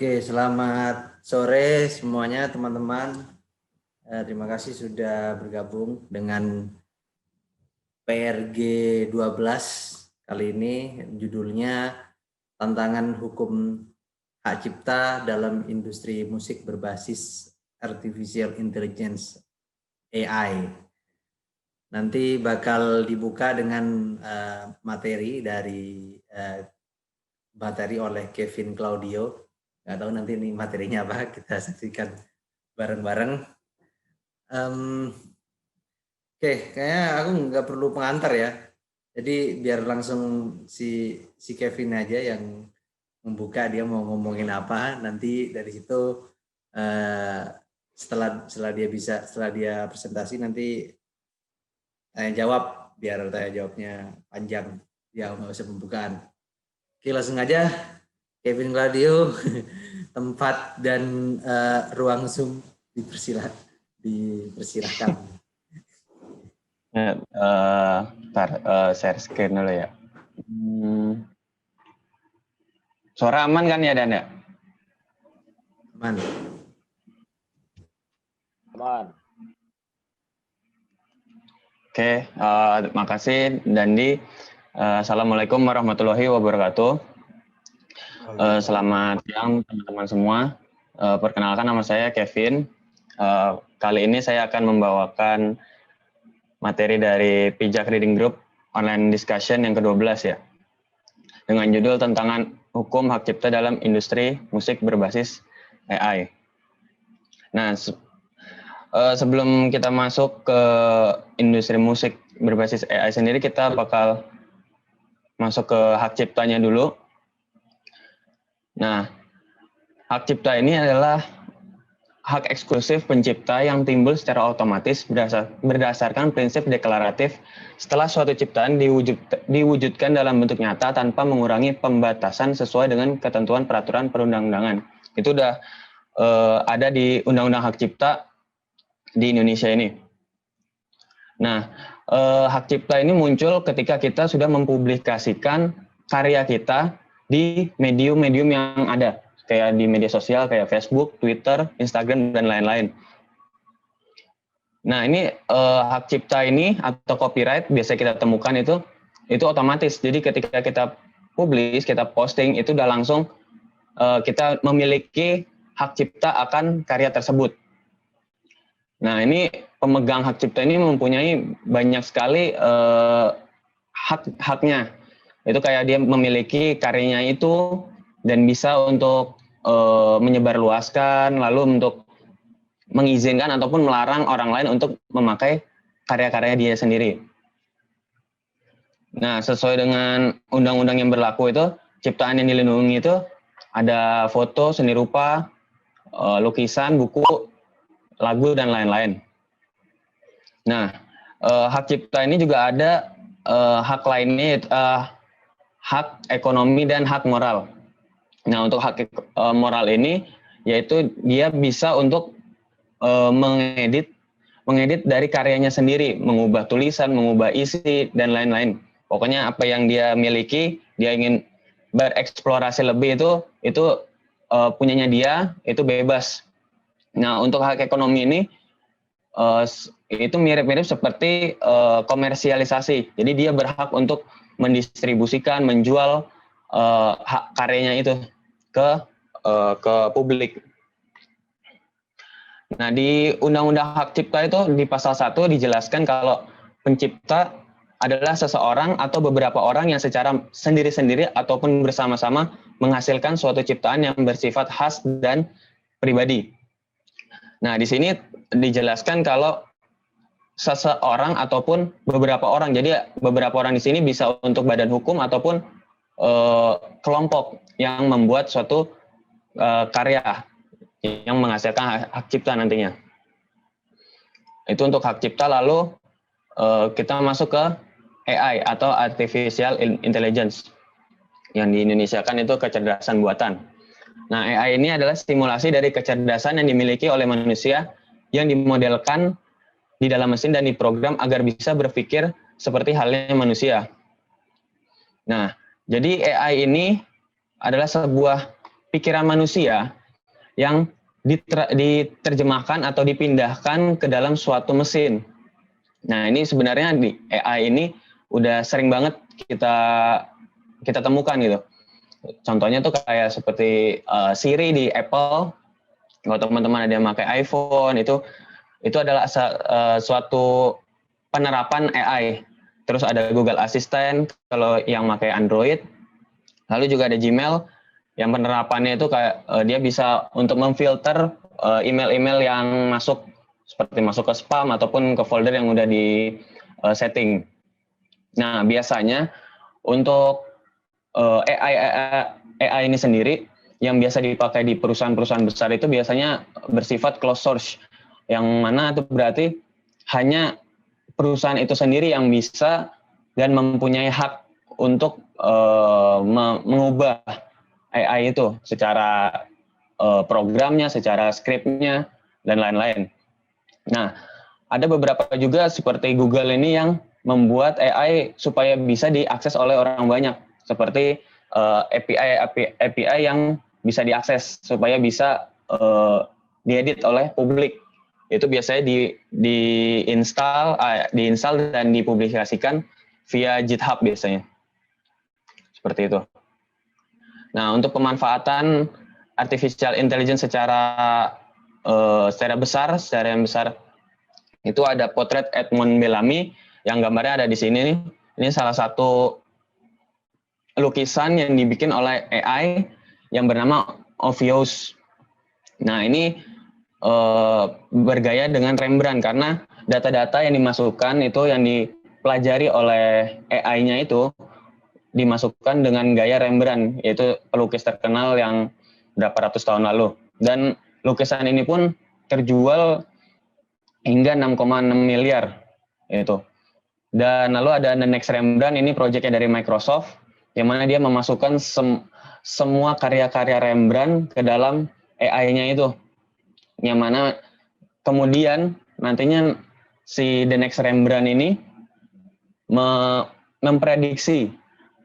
Oke, selamat sore semuanya teman-teman. Terima kasih sudah bergabung dengan PRG 12 kali ini. Judulnya Tantangan Hukum Hak Cipta dalam Industri Musik Berbasis Artificial Intelligence AI. Nanti bakal dibuka dengan materi oleh Kevin Claudio. Nggak tahu nanti ini materinya apa, kita saksikan bareng-bareng. Oke, kayaknya aku nggak perlu pengantar ya. Jadi biar langsung si Kevin aja yang membuka, dia mau ngomongin apa. Nanti dari situ setelah dia presentasi nanti tanya jawab, biar tanya jawabnya panjang. Ya nggak usah pembukaan. Oke, langsung aja. Kevin Claudio, tempat dan ruang Zoom dipersilahkan. Share screen dulu ya. Suara aman kan ya, Dan ya? Aman. Aman. Oke, makasih Dandi. Assalamualaikum warahmatullahi wabarakatuh. Selamat siang teman-teman semua. Perkenalkan, nama saya Kevin. Kali ini saya akan membawakan materi dari Pijak Reading Group Online Discussion yang ke-12 ya. Dengan judul Tantangan Hukum Hak Cipta dalam Industri Musik Berbasis AI. Nah, sebelum kita masuk ke industri musik berbasis AI sendiri, kita bakal masuk ke hak ciptanya dulu. Nah, hak cipta ini adalah hak eksklusif pencipta yang timbul secara otomatis berdasarkan prinsip deklaratif setelah suatu ciptaan diwujudkan dalam bentuk nyata tanpa mengurangi pembatasan sesuai dengan ketentuan peraturan perundang-undangan. Itu udah ada di Undang-Undang Hak Cipta di Indonesia ini. Nah, hak cipta ini muncul ketika kita sudah mempublikasikan karya kita di medium-medium yang ada, kayak di media sosial, kayak Facebook, Twitter, Instagram, dan lain-lain. Nah, ini hak cipta ini atau copyright biasa kita temukan itu otomatis. Jadi ketika kita publish, kita posting, itu udah langsung kita memiliki hak cipta akan karya tersebut. Nah, ini pemegang hak cipta ini mempunyai banyak sekali hak-haknya. Itu kayak dia memiliki karyanya itu dan bisa untuk menyebarluaskan, lalu untuk mengizinkan ataupun melarang orang lain untuk memakai karya-karya dia sendiri. Nah, sesuai dengan undang-undang yang berlaku itu, ciptaan yang dilindungi itu ada foto, seni rupa, lukisan, buku, lagu, dan lain-lain. Nah, hak cipta ini juga ada hak lainnya, hak ekonomi dan hak moral. Nah, untuk hak moral ini, yaitu dia bisa untuk mengedit dari karyanya sendiri, mengubah tulisan, mengubah isi, dan lain-lain. Pokoknya apa yang dia miliki, dia ingin bereksplorasi lebih itu punyanya dia, itu bebas. Nah, untuk hak ekonomi ini, itu mirip-mirip seperti komersialisasi. Jadi dia berhak untuk mendistribusikan, menjual hak karyanya itu ke publik. Nah, di Undang-Undang Hak Cipta itu di pasal 1 dijelaskan kalau pencipta adalah seseorang atau beberapa orang yang secara sendiri-sendiri ataupun bersama-sama menghasilkan suatu ciptaan yang bersifat khas dan pribadi. Nah, di sini dijelaskan kalau seseorang ataupun beberapa orang. Jadi beberapa orang di sini bisa untuk badan hukum ataupun kelompok yang membuat suatu karya yang menghasilkan hak cipta nantinya. Itu untuk hak cipta. Lalu kita masuk ke AI atau Artificial Intelligence, yang di Indonesia kan itu kecerdasan buatan. Nah, AI ini adalah simulasi dari kecerdasan yang dimiliki oleh manusia yang dimodelkan di dalam mesin dan diprogram agar bisa berpikir seperti halnya manusia. Nah, jadi AI ini adalah sebuah pikiran manusia yang diterjemahkan atau dipindahkan ke dalam suatu mesin. Nah, ini sebenarnya di AI ini udah sering banget kita temukan gitu. Contohnya tuh kayak seperti Siri di Apple. Kalau teman-teman ada yang pakai iPhone, itu adalah suatu penerapan AI. Terus ada Google Assistant kalau yang pakai Android. Lalu juga ada Gmail yang penerapannya itu kayak dia bisa untuk memfilter email-email yang masuk, seperti masuk ke spam ataupun ke folder yang udah di setting. Nah, biasanya untuk AI ini sendiri yang biasa dipakai di perusahaan-perusahaan besar itu biasanya bersifat closed source, yang mana itu berarti hanya perusahaan itu sendiri yang bisa dan mempunyai hak untuk mengubah AI itu secara programnya, secara skripnya, dan lain-lain. Nah, ada beberapa juga seperti Google ini yang membuat AI supaya bisa diakses oleh orang banyak, seperti API yang bisa diakses supaya bisa diedit oleh publik. Itu biasanya diinstal dan dipublikasikan via GitHub biasanya. Seperti itu. Nah, untuk pemanfaatan artificial intelligence secara yang besar itu ada potret Edmond Bellamy yang gambarnya ada di sini nih. Ini salah satu lukisan yang dibikin oleh AI yang bernama Ophiuchus. Nah, ini bergaya dengan Rembrandt karena data-data yang dimasukkan itu yang dipelajari oleh AI-nya itu dimasukkan dengan gaya Rembrandt, yaitu pelukis terkenal yang berapa ratus tahun lalu. Dan lukisan ini pun terjual hingga 6,6 miliar itu. Dan lalu ada The Next Rembrandt, ini proyeknya dari Microsoft, yang mana dia memasukkan semua karya-karya Rembrandt ke dalam AI-nya itu. Yang mana kemudian nantinya si The Next Rembrandt ini memprediksi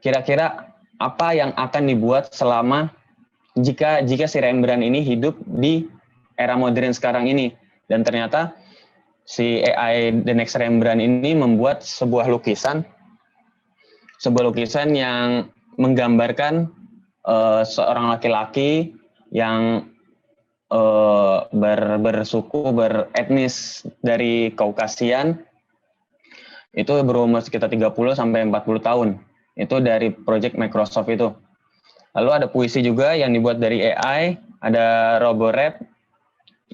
kira-kira apa yang akan dibuat selama jika si Rembrandt ini hidup di era modern sekarang ini. Dan ternyata si AI The Next Rembrandt ini membuat sebuah lukisan yang menggambarkan seorang laki-laki yang bersuku, beretnis dari Kaukasian, itu berumur sekitar 30 sampai 40 tahun. Itu dari proyek Microsoft itu. Lalu ada puisi juga yang dibuat dari AI, ada RoboRap.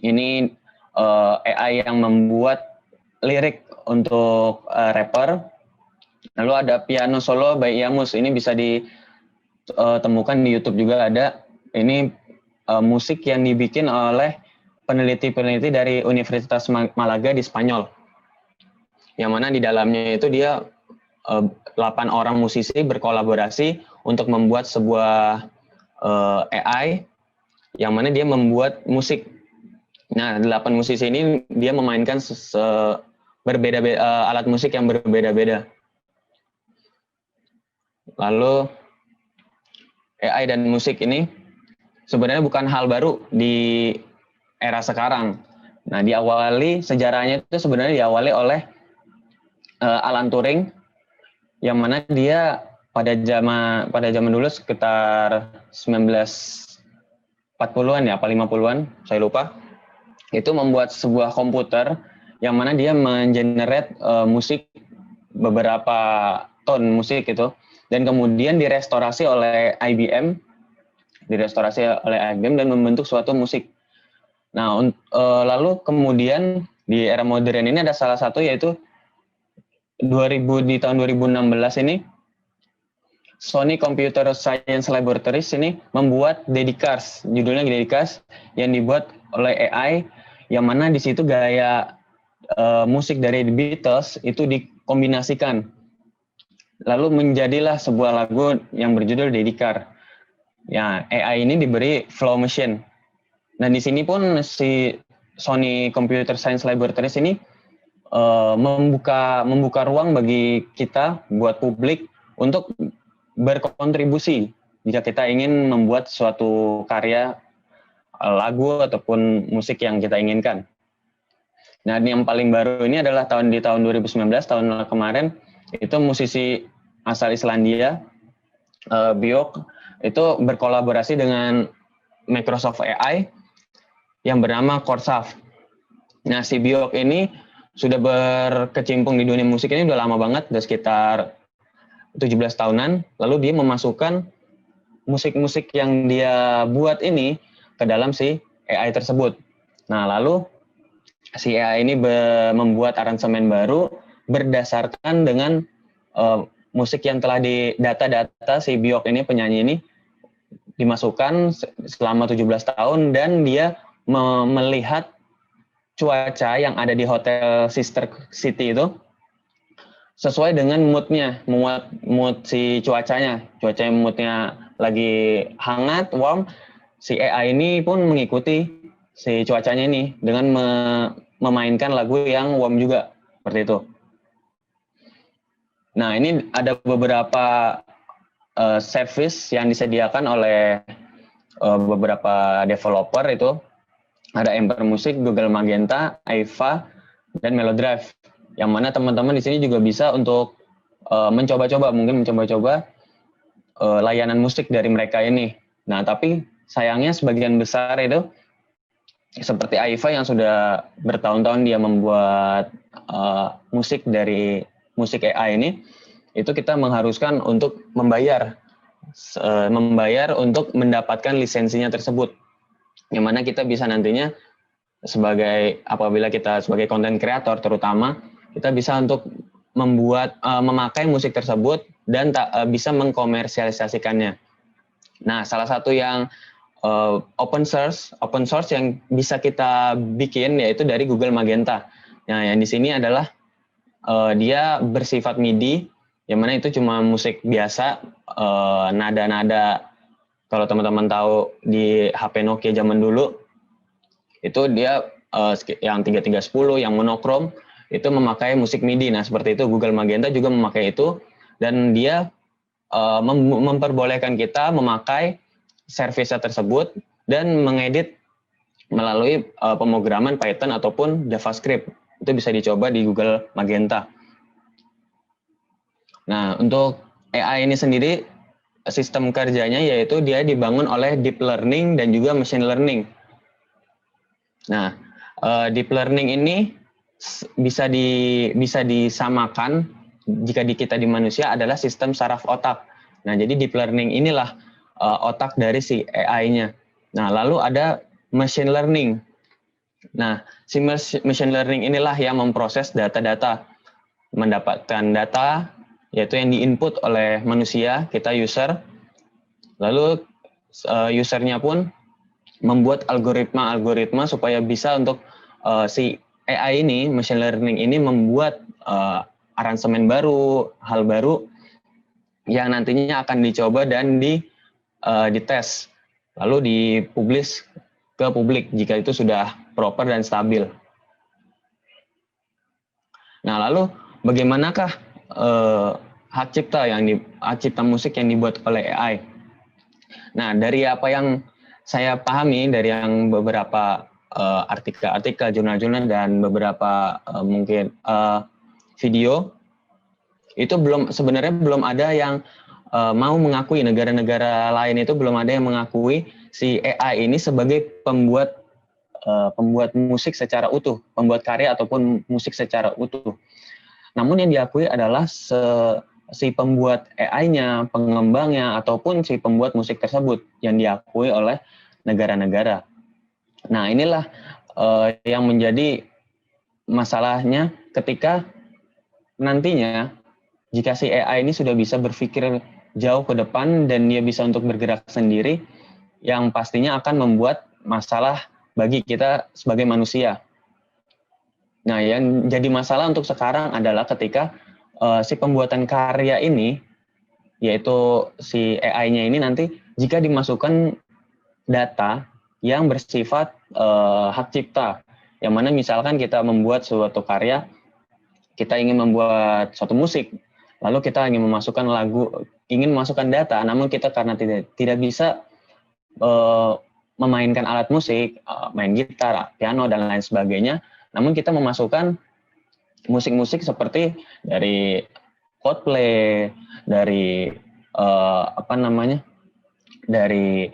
Ini AI yang membuat lirik untuk rapper. Lalu ada piano solo by Iamus. Ini bisa ditemukan di YouTube juga ada. Ini musik yang dibikin oleh peneliti-peneliti dari Universitas Malaga di Spanyol. Yang mana di dalamnya itu dia 8 orang musisi berkolaborasi untuk membuat sebuah AI yang mana dia membuat musik. Nah, 8 musisi ini dia memainkan alat musik yang berbeda-beda. Lalu AI dan musik ini sebenarnya bukan hal baru di era sekarang. Nah, sejarahnya itu sebenarnya diawali oleh Alan Turing, yang mana dia pada zaman dulu sekitar 1940-an ya, apa 50-an, saya lupa. Itu membuat sebuah komputer yang mana dia mengenerate musik, beberapa ton musik itu, dan kemudian direstorasi oleh IBM dan membentuk suatu musik. Nah, lalu kemudian di era modern ini ada salah satu yaitu di tahun 2016 ini Sony Computer Science Laboratories ini membuat Dedicars, judulnya Dedicars, yang dibuat oleh AI, yang mana di situ gaya musik dari The Beatles itu dikombinasikan. Lalu menjadilah sebuah lagu yang berjudul Dedicar. Ya, AI ini diberi flow machine. Nah, di sini pun si Sony Computer Science Laboratories ini membuka ruang bagi kita buat publik untuk berkontribusi jika kita ingin membuat suatu karya lagu ataupun musik yang kita inginkan. Nah, yang paling baru ini adalah di tahun 2019, tahun kemarin, itu musisi asal Islandia, Björk, itu berkolaborasi dengan Microsoft AI yang bernama Corsav. Nah, si Björk ini sudah berkecimpung di dunia musik ini udah lama banget, udah sekitar 17 tahunan, lalu dia memasukkan musik-musik yang dia buat ini ke dalam si AI tersebut. Nah, lalu si AI ini membuat aransemen baru berdasarkan dengan musik yang telah di data-data si Björk ini, penyanyi ini, dimasukkan selama 17 tahun dan dia melihat cuaca yang ada di hotel Sister City itu sesuai dengan mood si cuacanya. Cuacanya moodnya lagi hangat, warm, si AI ini pun mengikuti si cuacanya ini dengan memainkan lagu yang warm juga, seperti itu. Nah, ini ada beberapa service yang disediakan oleh beberapa developer itu. Ada Ember Music, Google Magenta, Aiva, dan Melodrive. Yang mana teman-teman di sini juga bisa untuk mencoba-coba layanan musik dari mereka ini. Nah, tapi sayangnya sebagian besar itu seperti Aiva yang sudah bertahun-tahun dia membuat musik dari musik AI ini, itu kita mengharuskan untuk membayar untuk mendapatkan lisensinya tersebut. Yang mana kita bisa nantinya apabila kita sebagai content creator terutama, kita bisa untuk memakai musik tersebut dan bisa mengkomersialisasikannya. Nah, salah satu yang open source yang bisa kita bikin yaitu dari Google Magenta. Nah, yang di sini adalah dia bersifat MIDI, yang mana itu cuma musik biasa, nada-nada. Kalau teman-teman tahu di HP Nokia zaman dulu, itu dia yang 3310, yang monokrom, itu memakai musik MIDI. Nah, seperti itu Google Magenta juga memakai itu, dan dia memperbolehkan kita memakai service tersebut dan mengedit melalui pemrograman Python ataupun JavaScript. Itu bisa dicoba di Google Magenta. Nah, untuk AI ini sendiri, sistem kerjanya yaitu dia dibangun oleh deep learning dan juga machine learning. Nah, deep learning ini bisa disamakan jika kita di manusia adalah sistem saraf otak. Nah, jadi deep learning inilah otak dari si AI-nya. Nah, lalu ada machine learning. Nah, si machine learning inilah yang memproses data-data, mendapatkan data yaitu yang diinput oleh manusia, kita user, lalu usernya pun membuat algoritma supaya bisa untuk si AI ini, machine learning ini membuat aransemen baru, hal baru yang nantinya akan dicoba dan dites, lalu dipublish ke publik jika itu sudah proper dan stabil. Nah, lalu bagaimanakah hak cipta musik yang dibuat oleh AI? Nah, dari apa yang saya pahami dari yang beberapa artikel-artikel, jurnal-jurnal dan beberapa mungkin video, itu sebenarnya belum ada yang mau mengakui, negara-negara lain itu belum ada yang mengakui si AI ini sebagai pembuat musik secara utuh, pembuat karya ataupun musik secara utuh. Namun yang diakui adalah si pembuat AI-nya, pengembangnya, ataupun si pembuat musik tersebut yang diakui oleh negara-negara. Nah, inilah yang menjadi masalahnya ketika nantinya jika si AI ini sudah bisa berpikir jauh ke depan dan dia bisa untuk bergerak sendiri, yang pastinya akan membuat masalah bagi kita sebagai manusia. Nah, yang jadi masalah untuk sekarang adalah ketika si pembuatan karya ini, yaitu si AI-nya ini nanti jika dimasukkan data yang bersifat hak cipta, yang mana misalkan kita membuat suatu karya, kita ingin membuat suatu musik, lalu kita ingin memasukkan data, namun kita karena tidak bisa memainkan alat musik, main gitar, piano dan lain sebagainya, namun kita memasukkan musik-musik seperti dari Coldplay, dari dari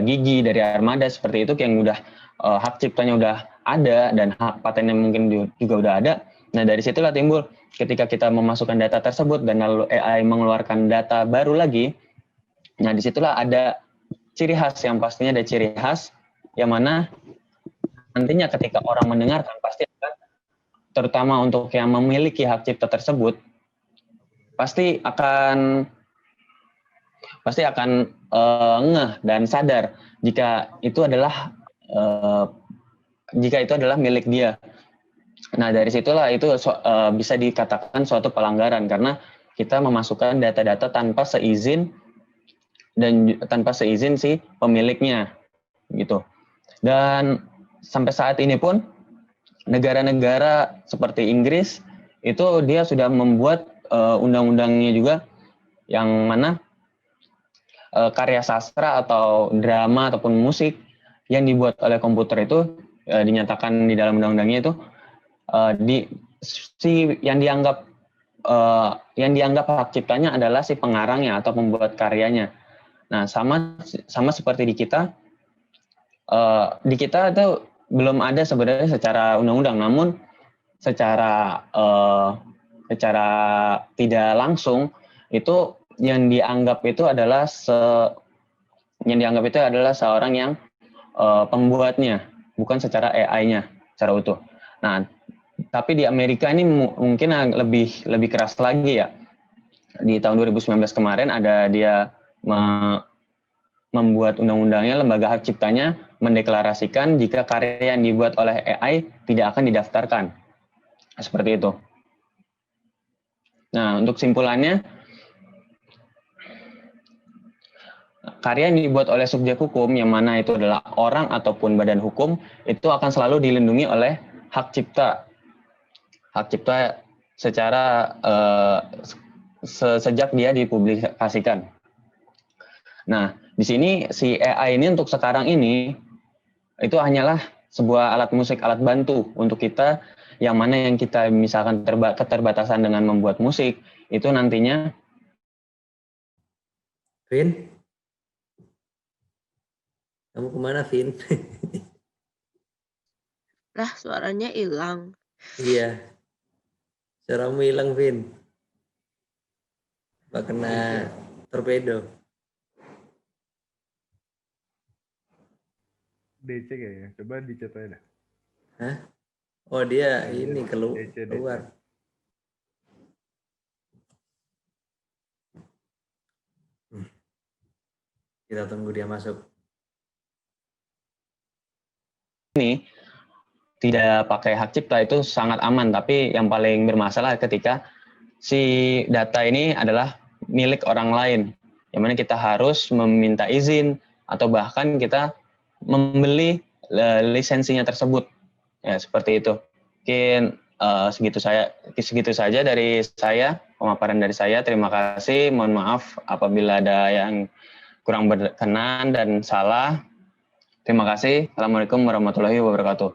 Gigi, dari Armada seperti itu yang udah hak ciptanya udah ada dan hak patennya mungkin juga udah ada. Nah dari situlah timbul ketika kita memasukkan data tersebut dan lalu AI mengeluarkan data baru lagi. Nah disitulah ada ciri khas yang pastinya ada ciri khas yang mana nantinya ketika orang mendengarkan pasti akan, terutama untuk yang memiliki hak cipta tersebut pasti akan ngeh dan sadar jika itu adalah milik dia. Nah dari situlah itu bisa dikatakan suatu pelanggaran karena kita memasukkan data-data tanpa seizin si pemiliknya gitu. Dan sampai saat ini pun negara-negara seperti Inggris itu dia sudah membuat undang-undangnya juga yang mana karya sastra atau drama ataupun musik yang dibuat oleh komputer itu dinyatakan di dalam undang-undangnya itu yang dianggap hak ciptanya adalah si pengarangnya atau pembuat karyanya. Nah, sama seperti di kita itu belum ada sebenarnya secara undang-undang, namun secara tidak langsung itu yang dianggap itu adalah seorang yang pembuatnya, bukan secara AI-nya secara utuh. Nah, tapi di Amerika ini mungkin lebih keras lagi ya. Di tahun 2019 kemarin ada dia membuat undang-undangnya, lembaga hak ciptanya mendeklarasikan jika karya yang dibuat oleh AI tidak akan didaftarkan. Seperti itu. Nah, untuk simpulannya, karya yang dibuat oleh subjek hukum, yang mana itu adalah orang ataupun badan hukum, itu akan selalu dilindungi oleh hak cipta. Hak cipta secara sejak dia dipublikasikan. Nah, di sini si AI ini untuk sekarang ini, itu hanyalah sebuah alat musik, alat bantu untuk kita, yang mana yang kita misalkan keterbatasan dengan membuat musik, itu nantinya. Vin? Kamu kemana, Vin? Lah, suaranya hilang. Iya. Suaramu hilang, Vin. Apa kena torpedo? DC kayaknya. Coba dicat aja dah. Hah? Oh, dia DC. ini keluar. Kita tunggu dia masuk. Ini tidak pakai hak cipta itu sangat aman, tapi yang paling bermasalah ketika si data ini adalah milik orang lain, yang mana kita harus meminta izin atau bahkan kita membeli lisensinya tersebut. Ya, seperti itu. Mungkin segitu saja dari saya, pemaparan dari saya. Terima kasih. Mohon maaf apabila ada yang kurang berkenan dan salah. Terima kasih. Assalamualaikum warahmatullahi wabarakatuh.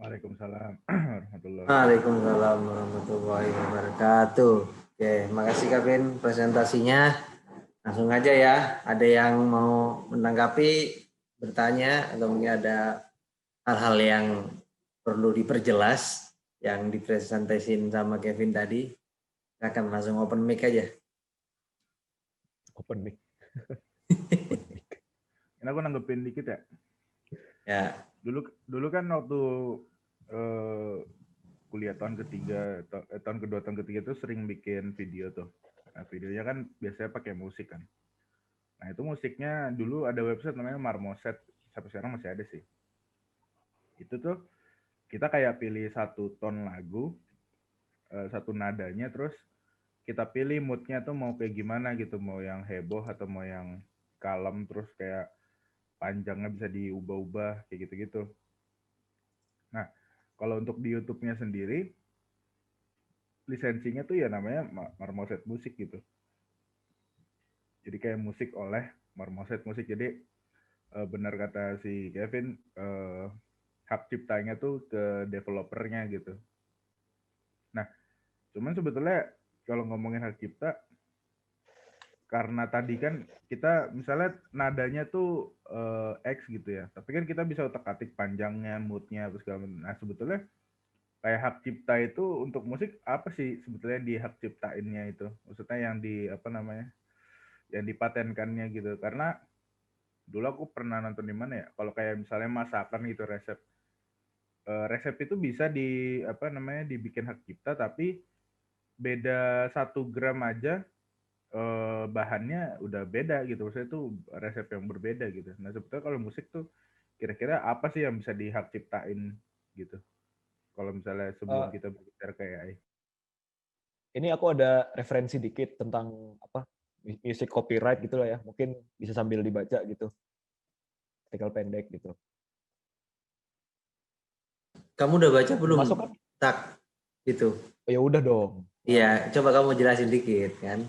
Waalaikumsalam warahmatullahi wabarakatuh. Waalaikumsalam warahmatullahi wabarakatuh. Oke, makasih Kak Vin presentasinya. Langsung aja ya. Ada yang mau menanggapi, bertanya, atau mungkin ada hal-hal yang perlu diperjelas yang dipresentasiin sama Kevin tadi. Silakan langsung open mic aja. Open mic. Ini aku nanggepin dikit ya. Ya. Dulu kan waktu kuliah tahun kedua tahun ketiga itu sering bikin video tuh. Nah, videonya kan biasanya pakai musik kan. Nah, itu musiknya dulu ada website namanya Marmoset, sampai sekarang masih ada sih. Itu tuh kita kayak pilih satu ton lagu, satu nadanya, terus kita pilih moodnya tuh mau kayak gimana gitu, mau yang heboh atau mau yang kalem, terus kayak panjangnya bisa diubah-ubah kayak gitu-gitu. Nah, kalau untuk di YouTube-nya sendiri lisensinya tuh ya namanya Marmoset Musik gitu. Jadi kayak musik oleh Marmoset Musik. Jadi benar kata si Kevin, hak ciptanya tuh ke developernya gitu. Nah, cuman sebetulnya kalau ngomongin hak cipta, karena tadi kan kita misalnya nadanya tuh X gitu ya, tapi kan kita bisa otak-atik panjangnya, moodnya, terus segala macam. Nah, sebetulnya kayak hak cipta itu untuk musik apa sih sebetulnya di hak ciptainnya itu? Maksudnya yang di apa namanya? Yang dipatenkannya gitu. Karena dulu aku pernah nonton di mana ya? Kalau kayak misalnya masakan gitu resep. Resep itu bisa di apa namanya dibikin hak cipta tapi beda 1 gram aja bahannya udah beda gitu. Maksudnya itu resep yang berbeda gitu. Nah, sebetulnya kalau musik tuh kira-kira apa sih yang bisa dihak ciptain gitu? Kalau misalnya sebelum Eh, kita berbicara ke AI. ini aku ada referensi dikit tentang apa music copyright gitu lah ya. Mungkin bisa sambil dibaca gitu. Artikel pendek gitu. Kamu udah baca Udah belum? masuk kan? Tak, gitu. Oh, ya udah dong. Iya, coba kamu jelasin dikit kan.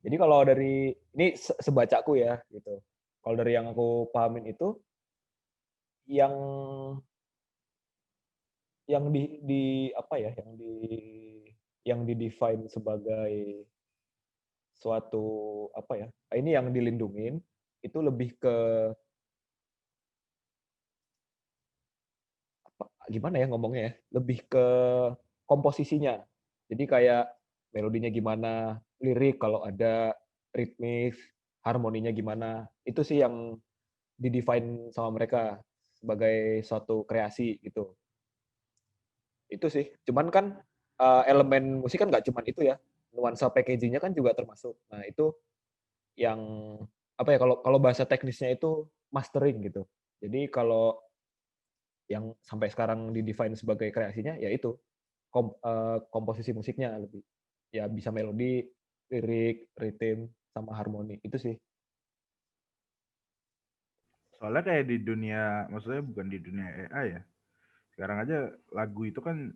Jadi kalau dari ini sebacaku ya gitu. Kalau dari yang aku pahamin itu yang di apa ya, yang di define sebagai suatu apa ya? Ini yang dilindungin itu lebih ke gimana ya ngomongnya ya? Lebih ke komposisinya. Jadi kayak melodinya gimana, lirik kalau ada, ritmik, harmoninya gimana. Itu sih yang di-define sama mereka sebagai suatu kreasi gitu. Itu sih. Cuman kan elemen musik kan nggak cuman itu ya. Nuansa packagingnya kan juga termasuk. Nah, itu yang apa ya kalau kalau bahasa teknisnya itu mastering gitu. Jadi kalau yang sampai sekarang di-define sebagai kreasinya ya itu komposisi musiknya lebih ya bisa melodi, lirik, ritme sama harmoni. Itu sih. Soalnya kayak di dunia, maksudnya bukan di dunia AI ya. Sekarang aja lagu itu kan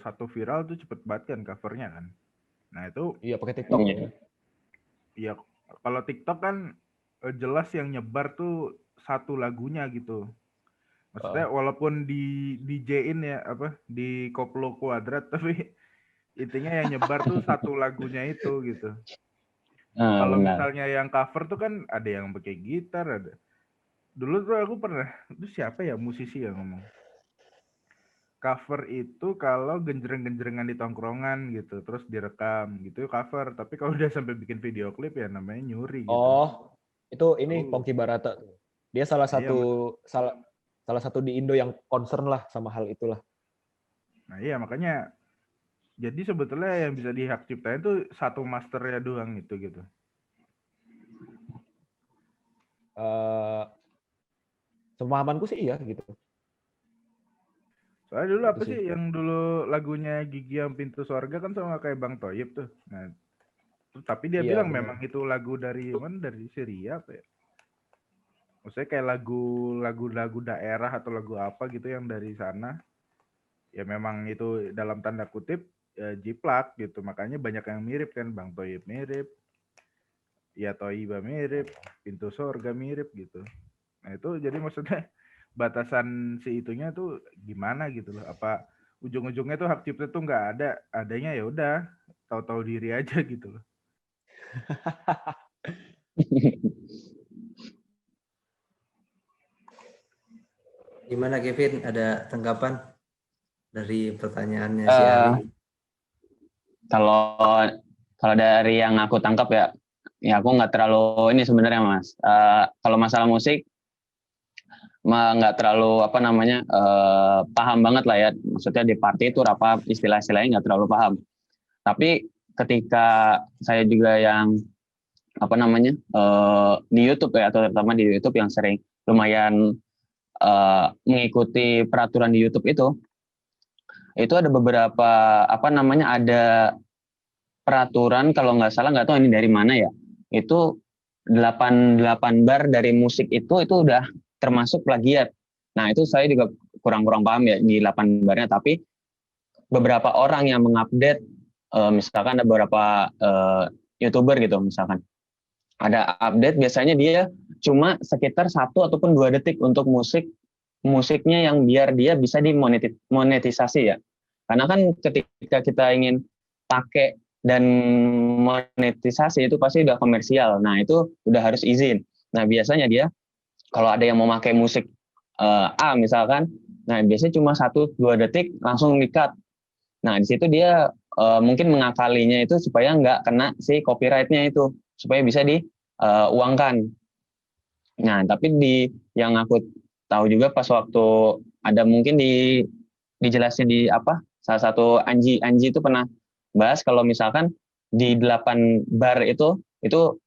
satu viral tuh cepet banget kan covernya kan. Nah itu Iya pakai TikTok Iya. ya. ya kalau TikTok kan jelas yang nyebar tuh satu lagunya gitu. Maksudnya walaupun di DJ-in ya apa di koplo kuadrat tapi intinya yang nyebar tuh satu lagunya itu gitu. Kalau Benar. misalnya yang cover tuh kan ada yang pakai gitar, ada. Dulu tuh aku pernah, itu siapa ya musisi yang ngomong? Cover itu kalau genjreng-genjrengan di tongkrongan gitu, terus direkam gitu cover. Tapi kalau udah sampai bikin video klip ya namanya nyuri gitu. Oh, itu ini Tuh, Ponky Barata tuh. Dia salah iya, salah satu di Indo yang concern lah sama hal itulah. nah iya makanya. Jadi sebetulnya yang bisa dihak ciptain itu satu masternya doang itu gitu. Eh Semahamanku sih iya gitu. Soalnya dulu Itu apa sih. sih yang dulu lagunya Gigi yang Pintu Sorga kan sama kayak Bang Toyib tuh. Nah, tapi dia Iya bilang benar. memang itu lagu dari mana? Dari Syria apa ya? Maksudnya kayak lagu-lagu daerah atau lagu apa gitu yang dari sana. Ya memang itu dalam tanda kutip ya, jiplak gitu. Makanya banyak yang mirip kan. Bang Toyib mirip, ya Toyiba mirip, Pintu Sorga mirip gitu. Nah itu jadi maksudnya batasan si itunya tuh gimana gitu loh. Apa ujung-ujungnya tuh hak cipta tuh nggak ada, adanya ya udah tahu-tahu diri aja gitu loh. Gimana Kevin? Ada tanggapan dari pertanyaannya si Eh, Ari? kalau kalau dari yang aku tangkap ya aku nggak terlalu ini sebenarnya Mas. Kalau masalah musik nggak terlalu apa namanya paham banget lah ya. Maksudnya di party itu apa istilah-istilahnya nggak terlalu paham. Tapi ketika saya juga yang apa namanya di YouTube ya atau terutama di YouTube yang sering lumayan mengikuti peraturan di YouTube itu ada beberapa apa namanya ada peraturan kalau nggak salah nggak tahu ini dari mana ya itu 8 bar dari musik itu udah termasuk plagiat. Nah itu saya juga kurang paham ya di 8 barnya, tapi beberapa orang yang mengupdate, misalkan ada beberapa YouTuber gitu, misalkan ada update, biasanya dia cuma sekitar 1 ataupun 2 detik untuk musiknya yang biar dia bisa dimonetisasi ya. Karena kan ketika kita ingin pakai dan monetisasi itu pasti udah komersial. Nah, itu udah harus izin. Nah, biasanya dia kalau ada yang mau pakai musik A misalkan, nah biasanya cuma 1-2 detik langsung di-cut. Nah, di situ dia mungkin mengakalinya itu supaya nggak kena si copyright-nya itu, supaya bisa diuangkan. Nah, tapi yang aku tahu juga pas waktu ada mungkin dijelasin di salah satu Anji itu pernah bahas kalau misalkan di 8 bar itu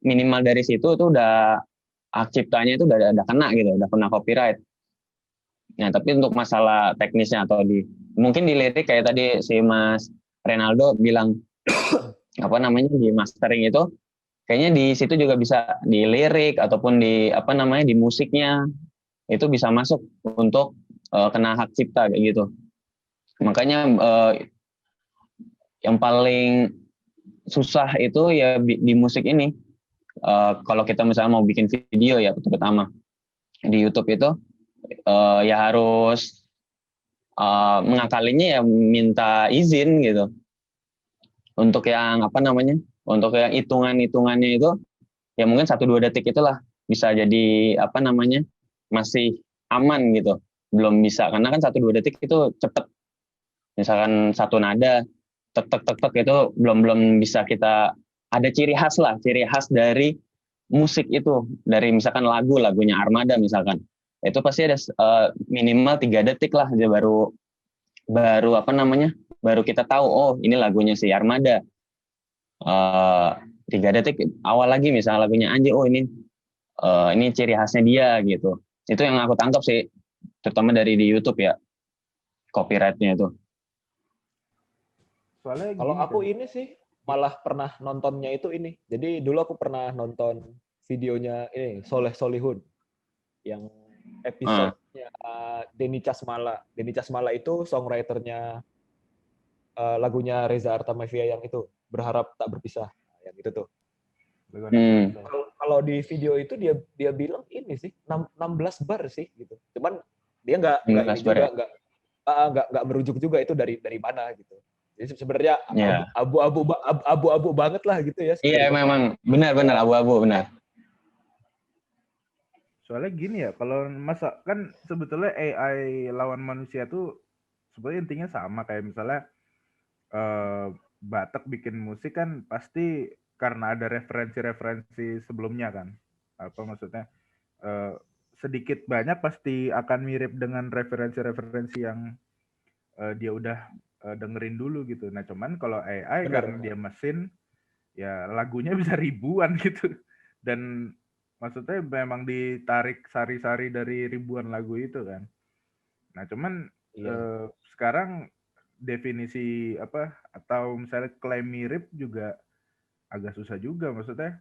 minimal dari situ itu udah hak ciptanya itu udah kena gitu, udah kena copyright. Nah, tapi untuk masalah teknisnya atau mungkin di lirik kayak tadi si Mas Renaldo bilang di mastering itu kayaknya di situ juga bisa di lirik ataupun di di musiknya itu bisa masuk untuk kena hak cipta kayak gitu. Makanya yang paling susah itu ya di musik ini. Kalau kita misalnya mau bikin video ya, terutama di YouTube itu ya harus mengakalinya ya minta izin gitu. Untuk yang untuk yang hitungannya itu ya mungkin 1-2 detik itulah bisa jadi masih aman gitu. Belum bisa karena kan 1-2 detik itu cepet. Misalkan satu nada tek tek tek tek itu belum bisa kita ada ciri khas dari musik itu, dari misalkan lagunya Armada misalkan. Itu pasti ada minimal 3 detik lah aja baru baru kita tahu oh ini lagunya si Armada. 3 detik awal lagi misalnya lagunya Anji, oh ini ciri khasnya dia gitu. Itu yang aku tangkap sih, terutama dari di YouTube ya, copyright-nya itu. Soalnya Kalau gini, aku kan. ini sih malah pernah nontonnya itu ini. Jadi dulu aku pernah nonton videonya ini Soleh Solihun yang episode-nya Denny Casmala. Denny Casmala itu songwriter-nya lagunya Reza Artamevia yang itu Berharap Tak Berpisah. Nah, yang itu tuh. Kalau di video itu dia bilang ini sih 16 bar sih gitu. Cuman dia nggak ini juga nggak merujuk juga itu dari mana gitu. Jadi sebenarnya abu-abu banget lah gitu ya. Iya memang benar abu-abu benar. Soalnya gini ya, kalau masa kan sebetulnya AI lawan manusia tuh sebenarnya intinya sama kayak misalnya Batak bikin musik kan pasti karena ada referensi sebelumnya kan. Apa maksudnya sedikit banyak pasti akan mirip dengan referensi yang dia udah dengerin dulu gitu. Nah cuman kalau AI karena dia mesin ya lagunya bisa ribuan gitu. Dan maksudnya memang ditarik sari-sari dari ribuan lagu itu kan. Nah cuman sekarang definisi atau misalnya klaim mirip juga agak susah juga. Maksudnya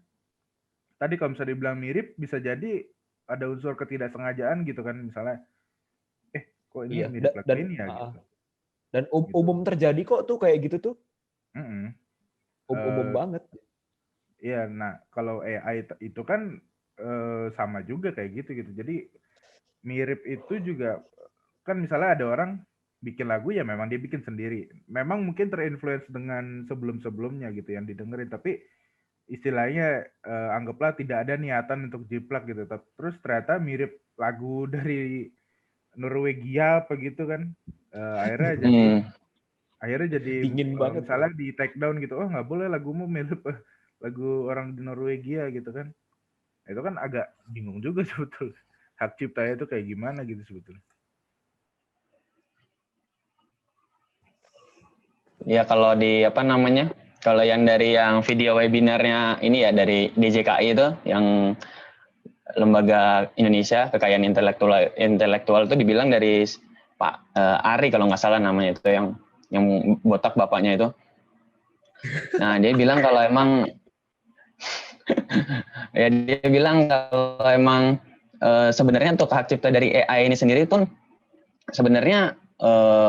tadi kalau misalnya dibilang mirip bisa jadi ada unsur ketidaksengajaan gitu kan, misalnya kok ini mirip lagu ini ya gitu. Dan umum terjadi kok tuh kayak gitu tuh. Umum banget. Iya, nah kalau AI itu kan sama juga kayak gitu. Jadi mirip itu juga kan misalnya ada orang bikin lagu ya memang dia bikin sendiri. Memang mungkin terinfluence dengan sebelum-sebelumnya gitu yang didengerin, tapi istilahnya anggaplah tidak ada niatan untuk jiplak gitu. Terus ternyata mirip lagu dari Norwegia apa gitu kan. Akhirnya jadi dingin banget. Misalnya di take down gitu. Oh, nggak boleh lagumu mirip lagu orang di Norwegia gitu kan. Itu kan agak bingung juga sebetulnya. Hak ciptanya itu kayak gimana gitu sebetulnya. Ya kalau kalau yang dari yang video webinarnya ini ya dari DJKI itu yang Lembaga Indonesia Kekayaan Intelektual itu dibilang dari Pak Ari kalau nggak salah namanya itu yang botak bapaknya itu. Nah dia bilang kalau emang ya dia bilang kalau emang sebenarnya untuk hak cipta dari AI ini sendiri pun sebenarnya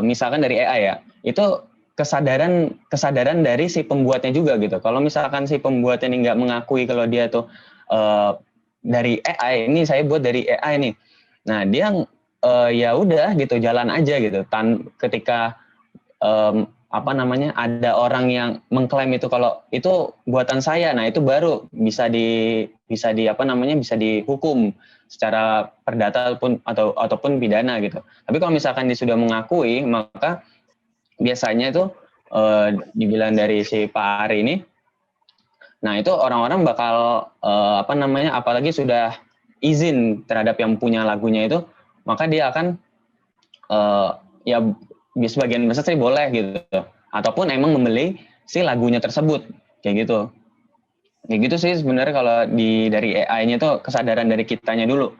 misalkan dari AI ya, itu kesadaran dari si pembuatnya juga gitu. Kalau misalkan si pembuatnya ini nggak mengakui kalau dia tuh dari AI, ini saya buat dari AI nih. Nah, dia ya udah gitu, jalan aja gitu. Ketika apa namanya, ada orang yang mengklaim itu kalau itu buatan saya, nah itu baru bisa di apa namanya, bisa dihukum secara perdata ataupun pidana gitu. Tapi kalau misalkan dia sudah mengakui, maka biasanya itu dibilang dari si Pak Ari ini, nah itu orang-orang bakal apa namanya, apalagi sudah izin terhadap yang punya lagunya itu, maka dia akan ya di sebagian besar sih boleh gitu, ataupun emang membeli si lagunya tersebut, kayak gitu sih sebenarnya. Kalau dari AI-nya tuh kesadaran dari kitanya dulu.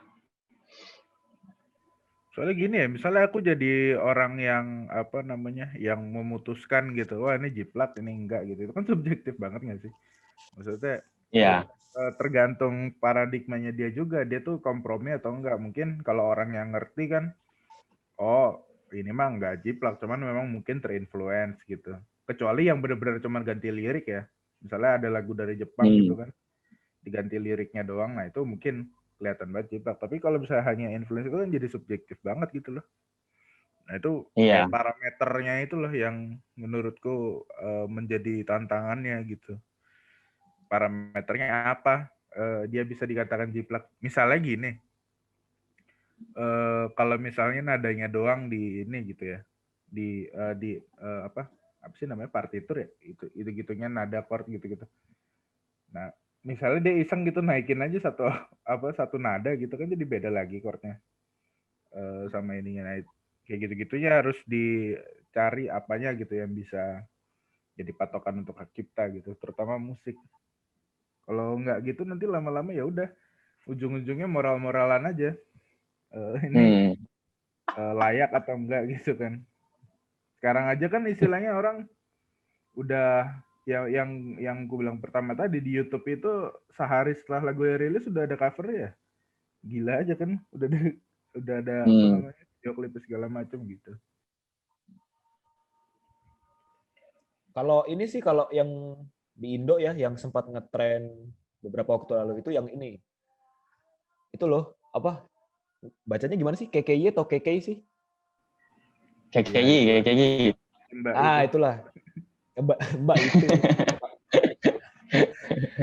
Soalnya gini ya, misalnya aku jadi orang yang apa namanya, yang memutuskan gitu, wah ini jiplak, ini enggak gitu. Itu kan subjektif banget nggak sih? Maksudnya Iya. tergantung paradigmanya dia juga, dia tuh kompromi atau enggak. Mungkin kalau orang yang ngerti kan, oh ini mah enggak jiplak, cuman memang mungkin terinfluence gitu. Kecuali yang benar-benar cuman ganti lirik ya. Misalnya ada lagu dari Jepang gitu kan, diganti liriknya doang, nah itu mungkin kelihatan banget jiplak. Tapi kalau misalnya hanya influence itu kan jadi subjektif banget gitu loh. Nah itu Iya. kayak parameternya itu loh yang menurutku menjadi tantangannya gitu. Parameternya apa? Dia bisa dikatakan jiplak. Misalnya gini, kalau misalnya nadanya doang di ini gitu ya, di apa sih namanya, partitur ya, itu gitunya nada chord gitu-gitu. Nah misalnya dia iseng gitu naikin aja satu nada gitu kan, jadi beda lagi chordnya sama ininya. Nah, kayak gitu-gitunya harus dicari apanya gitu yang bisa jadi patokan untuk hak cipta gitu, terutama musik. Kalau nggak gitu nanti lama-lama ya udah ujung-ujungnya moral-moralan aja. Ini layak atau enggak gitu kan. Sekarang aja kan istilahnya orang udah yang gue bilang pertama tadi, di YouTube itu sehari setelah lagu rilis sudah ada cover ya. Gila aja kan, udah ada apa namanya, video klip segala macam gitu. Kalau ini sih, kalau yang di Indo ya, yang sempat ngetren beberapa waktu lalu itu yang ini. Itu loh, apa? Bacanya gimana sih? KKY atau KKY sih? KKY. Mbak Ah, itu. itulah. Mbak itu.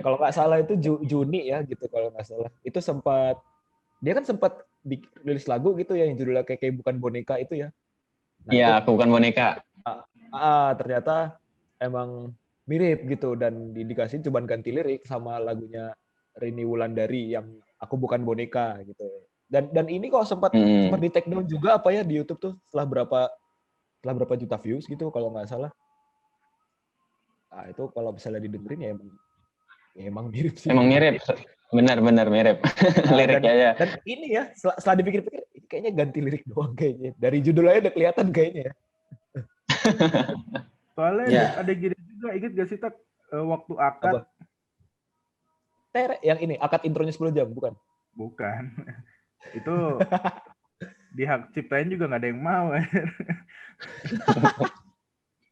Kalau nggak salah itu Juni ya gitu, kalau nggak salah. Itu dia kan sempat rilis lagu gitu ya yang judulnya KKY Bukan Boneka itu ya. Nah, Iya, itu aku bukan boneka. ternyata emang mirip gitu, dan dikasih cuman ganti lirik sama lagunya Rini Wulandari yang Aku Bukan Boneka gitu. Dan ini kok sempat di take down juga apa ya di YouTube tuh setelah berapa juta views gitu kalau nggak salah. Nah, itu kalau misalnya didengerin ya emang mirip sih. Emang mirip, benar-benar mirip. Liriknya aja. Dan ini ya, setelah dipikir-pikir, kayaknya ganti lirik doang kayaknya. Dari judul aja udah kelihatan kayaknya ya. Soalnya Ya. ada gini juga, inget gak sih Tak, waktu akad? Apa? Yang ini, akad intronya 10 jam, bukan? Bukan. Itu di hak ciptain juga nggak ada yang mau.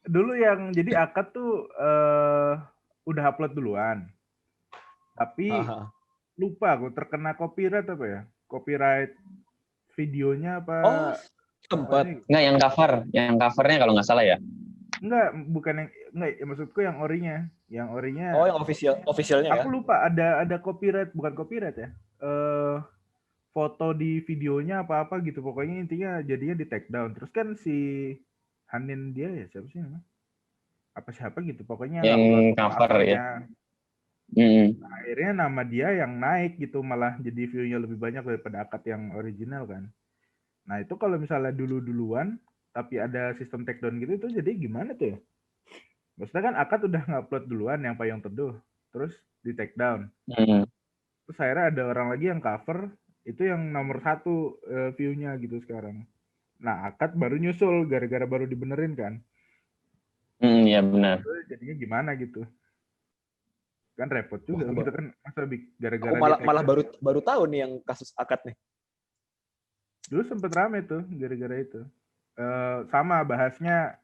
Dulu yang jadi akad tuh udah upload duluan. Tapi lupa aku terkena copyright apa ya? Copyright videonya apa? Oh, sempat. Enggak, yang covernya kalau nggak salah ya. Enggak, bukan yang enggak, maksudku yang orinya. Yang orinya. Oh, yang officialnya ya. Aku lupa ada copyright, bukan copyright ya. Foto di videonya apa-apa gitu. Pokoknya intinya jadinya di take down. Terus kan si Hanin dia ya, siapa sih namanya? Siapa gitu. Pokoknya Yang upload cover ya. Nah, akhirnya nama dia yang naik gitu, malah jadi view-nya lebih banyak daripada akad yang original kan. Nah itu kalau misalnya duluan tapi ada sistem take down gitu, itu jadi gimana tuh ya? Maksudnya kan akad udah ngupload duluan yang Payung Teduh, terus di take down. Terus akhirnya ada orang lagi yang cover, itu yang nomor 1 view-nya gitu sekarang. Nah akad baru nyusul gara-gara baru dibenerin kan. Iya benar. Jadinya gimana gitu. Kan repot juga gitu kan, masa gara-gara aku malah baru tahu nih yang kasus akad nih. Dulu sempet rame tuh gara-gara itu. Sama bahasnya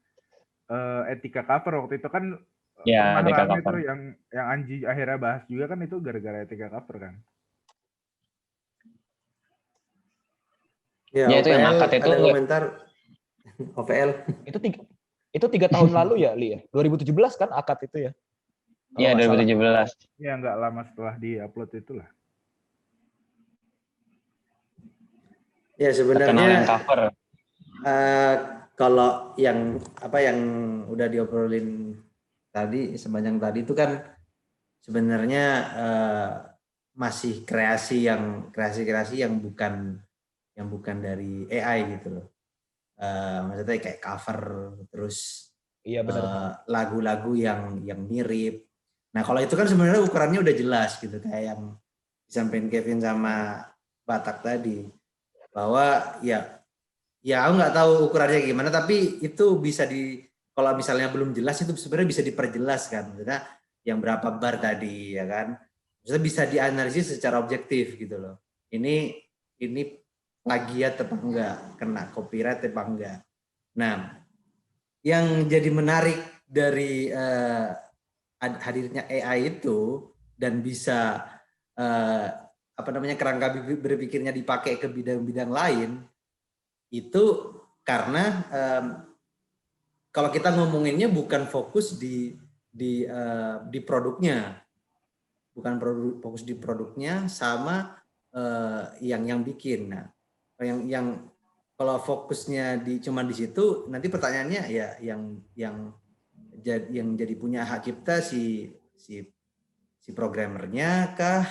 etika cover waktu itu kan Ya, pernah DK rame cover. tuh yang Anji akhirnya bahas juga kan itu gara-gara etika cover kan. Ya, Ya itu yang OPL akad itu ada komentar OPL. Itu 3 tahun lalu ya, Li ya? 2017 kan akad itu ya? Kalau ya nggak salah. 2017 Ya nggak lama setelah di-upload itulah. Ya terkenal yang sebenarnya cover. kalau yang apa yang udah diobrolin tadi sepanjang tadi itu kan sebenarnya masih kreasi-kreasi yang bukan dari AI gitu loh. Maksudnya kayak cover terus Iya benar. lagu-lagu yang mirip. Nah kalau itu kan sebenarnya ukurannya udah jelas gitu kayak yang disampaikan Kevin sama Batak tadi bahwa ya aku nggak tahu ukurannya gimana tapi itu bisa kalau misalnya belum jelas itu sebenarnya bisa diperjelas kan, maksudnya yang berapa bar tadi ya kan, maksudnya bisa dianalisis secara objektif gitu loh. Ini plagiat apa enggak, kena copyright apa enggak. Nah, yang jadi menarik dari hadirnya AI itu dan bisa apa namanya kerangka berpikirnya dipakai ke bidang-bidang lain itu karena kalau kita ngomonginnya bukan fokus di produknya, bukan fokus di produknya sama yang bikin. Nah, yang kalau fokusnya cuma di situ, nanti pertanyaannya ya yang jadi punya hak cipta si programmernya kah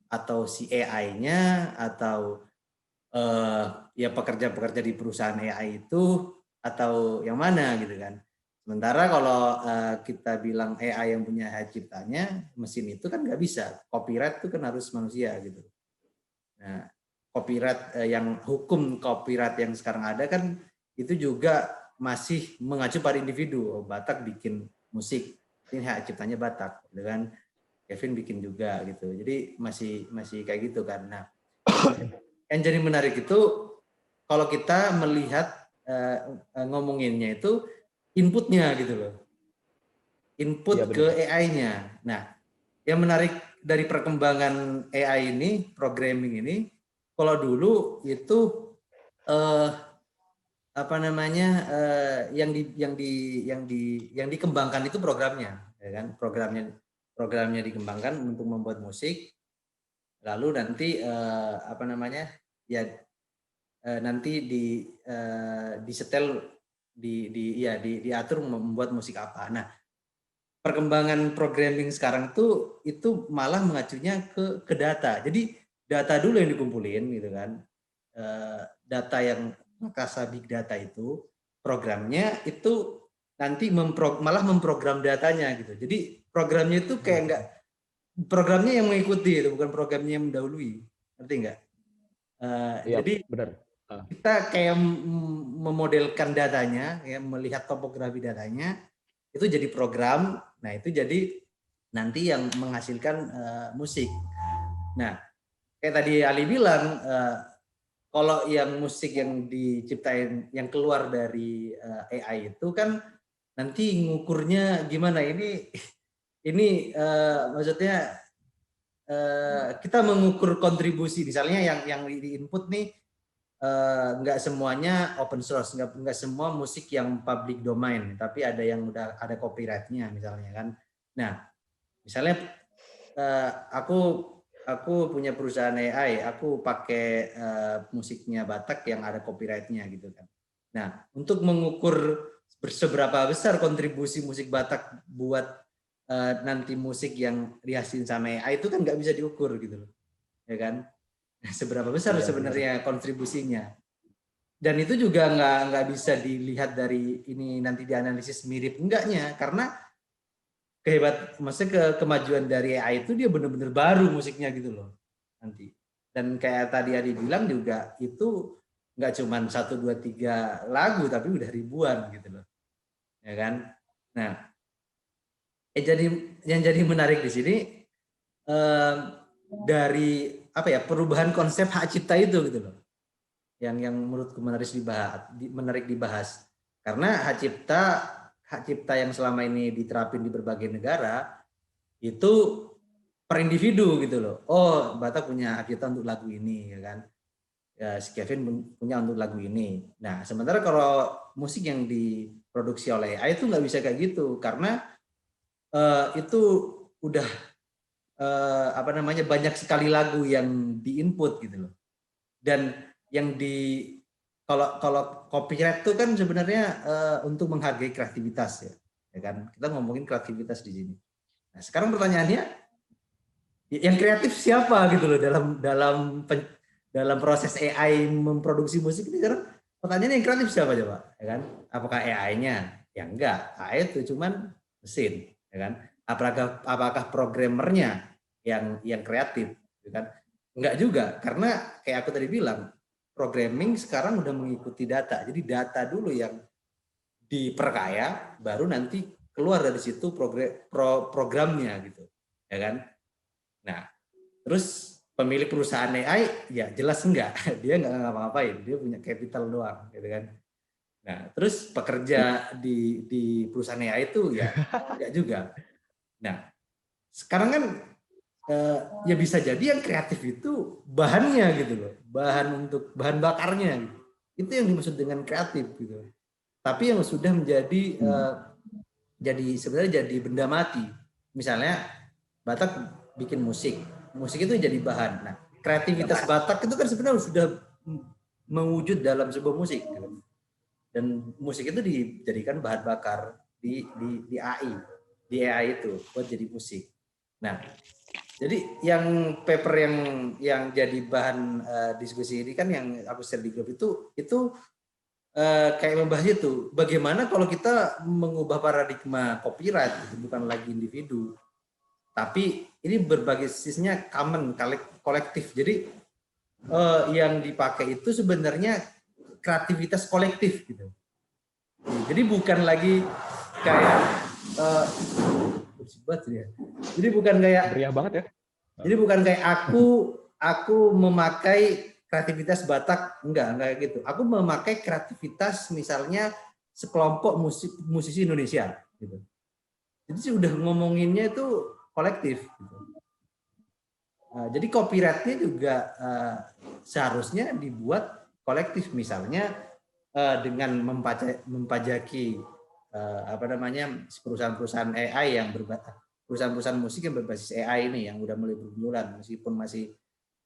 atau si AI-nya atau ya pekerja-pekerja di perusahaan AI itu atau yang mana gitu kan. Sementara kalau kita bilang AI yang punya hak ciptanya, mesin itu kan nggak bisa. Copyright itu kan harus manusia gitu. Nah, copyright yang hukum copyright yang sekarang ada kan itu juga masih mengacu pada individu. Oh, Batak bikin musik, ini hak ciptanya Batak, gitu kan. Kevin bikin juga gitu. Jadi masih kayak gitu kan. Nah, yang jadi menarik itu kalau kita melihat ngomonginnya itu inputnya gitu loh, input ke AI-nya. Nah, yang menarik dari perkembangan AI ini, programming ini, kalau dulu itu apa namanya yang dikembangkan itu programnya, ya kan? Programnya dikembangkan untuk membuat musik, lalu nanti apa namanya ya nanti disetel diatur membuat musik apa. Nah, perkembangan programming sekarang itu malah mengacunya ke data. Jadi data dulu yang dikumpulin gitu kan. Data yang Makasa Big Data itu programnya itu nanti malah memprogram datanya gitu. Jadi programnya itu kayak enggak programnya yang mengikuti itu bukan programnya yang mendahului. Ngerti enggak? Iya, Jadi benar. kita kayak memodelkan datanya, ya, melihat topografi datanya, itu jadi program. Nah itu jadi nanti yang menghasilkan musik. Nah kayak tadi Ali bilang, kalau yang musik yang diciptain, yang keluar dari AI itu kan nanti ngukurnya gimana? Ini maksudnya kita mengukur kontribusi, misalnya yang di input nih nggak semuanya open source, nggak semua musik yang public domain, tapi ada yang udah ada copyrightnya misalnya kan. Nah, misalnya aku punya perusahaan AI, aku pakai musiknya Batak yang ada copyrightnya gitu kan. Nah, untuk mengukur seberapa besar kontribusi musik Batak buat nanti musik yang dihasilin sama AI itu kan nggak bisa diukur gitu loh, ya kan? Seberapa besar sebenarnya kontribusinya, dan itu juga nggak bisa dilihat dari ini nanti dianalisis mirip enggaknya, karena maksudnya kemajuan dari AI itu dia benar-benar baru musiknya gitu loh nanti. Dan kayak tadi Adi bilang juga itu nggak cuma 1, 2, 3 lagu tapi udah ribuan gitu loh, ya kan. Nah yang jadi menarik di sini dari apa ya, perubahan konsep hak cipta itu gitu loh. yang menurutku menarik dibahas. Karena hak cipta yang selama ini diterapin di berbagai negara itu per individu gitu loh. Oh, Batak punya hak cipta untuk lagu ini, ya kan? Ya, si Kevin punya untuk lagu ini. Nah, sementara kalau musik yang diproduksi oleh AI itu nggak bisa kayak gitu, karena itu udah banyak sekali lagu yang diinput gitu loh. Dan yang kalau copyright itu kan sebenarnya untuk menghargai kreativitas ya kan? Kita ngomongin kreativitas di sini. Nah, sekarang pertanyaannya, yang kreatif siapa gitu loh dalam proses AI memproduksi musik ini. Sekarang pertanyaannya yang kreatif siapa coba, ya kan? Apakah AI-nya? Ya enggak, AI itu cuman mesin, ya kan? Apakah programmernya yang kreatif, ya kan? Enggak juga, karena kayak aku tadi bilang, programming sekarang udah mengikuti data. Jadi data dulu yang diperkaya, baru nanti keluar dari situ programnya gitu, ya kan? Nah, terus pemilik perusahaan AI ya jelas enggak, dia enggak ngapa-ngapain, dia punya capital doang, gitu kan. Nah, terus pekerja di perusahaan AI itu ya enggak juga. Nah, sekarang kan ya bisa jadi yang kreatif itu bahannya gitu loh, bahan bakarnya gitu. Itu yang dimaksud dengan kreatif gitu. Tapi yang sudah menjadi sebenarnya jadi benda mati. Misalnya Batak bikin musik itu jadi bahan. Nah, kreativitas Batak itu kan sebenarnya sudah mewujud dalam sebuah musik gitu. Dan musik itu dijadikan bahan bakar di AI itu buat jadi musik. Nah, jadi yang paper yang jadi bahan diskusi ini kan yang aku share di grup itu kayak membahas itu bagaimana kalau kita mengubah paradigma copyright, itu bukan lagi individu, tapi ini berbasisnya common, kolektif. Jadi yang dipakai itu sebenarnya kreativitas kolektif gitu. Jadi bukan lagi kayak jadi bukan kayak Meriah banget ya. Jadi bukan kayak aku memakai kreativitas Batak, enggak gitu. Aku memakai kreativitas misalnya sekelompok musisi Indonesia gitu. Jadi sudah ngomonginnya itu kolektif gitu. Jadi copyrightnya juga seharusnya dibuat kolektif, misalnya dengan mempajaki perusahaan-perusahaan AI perusahaan-perusahaan musik yang berbasis AI ini yang udah mulai bermunculan, meskipun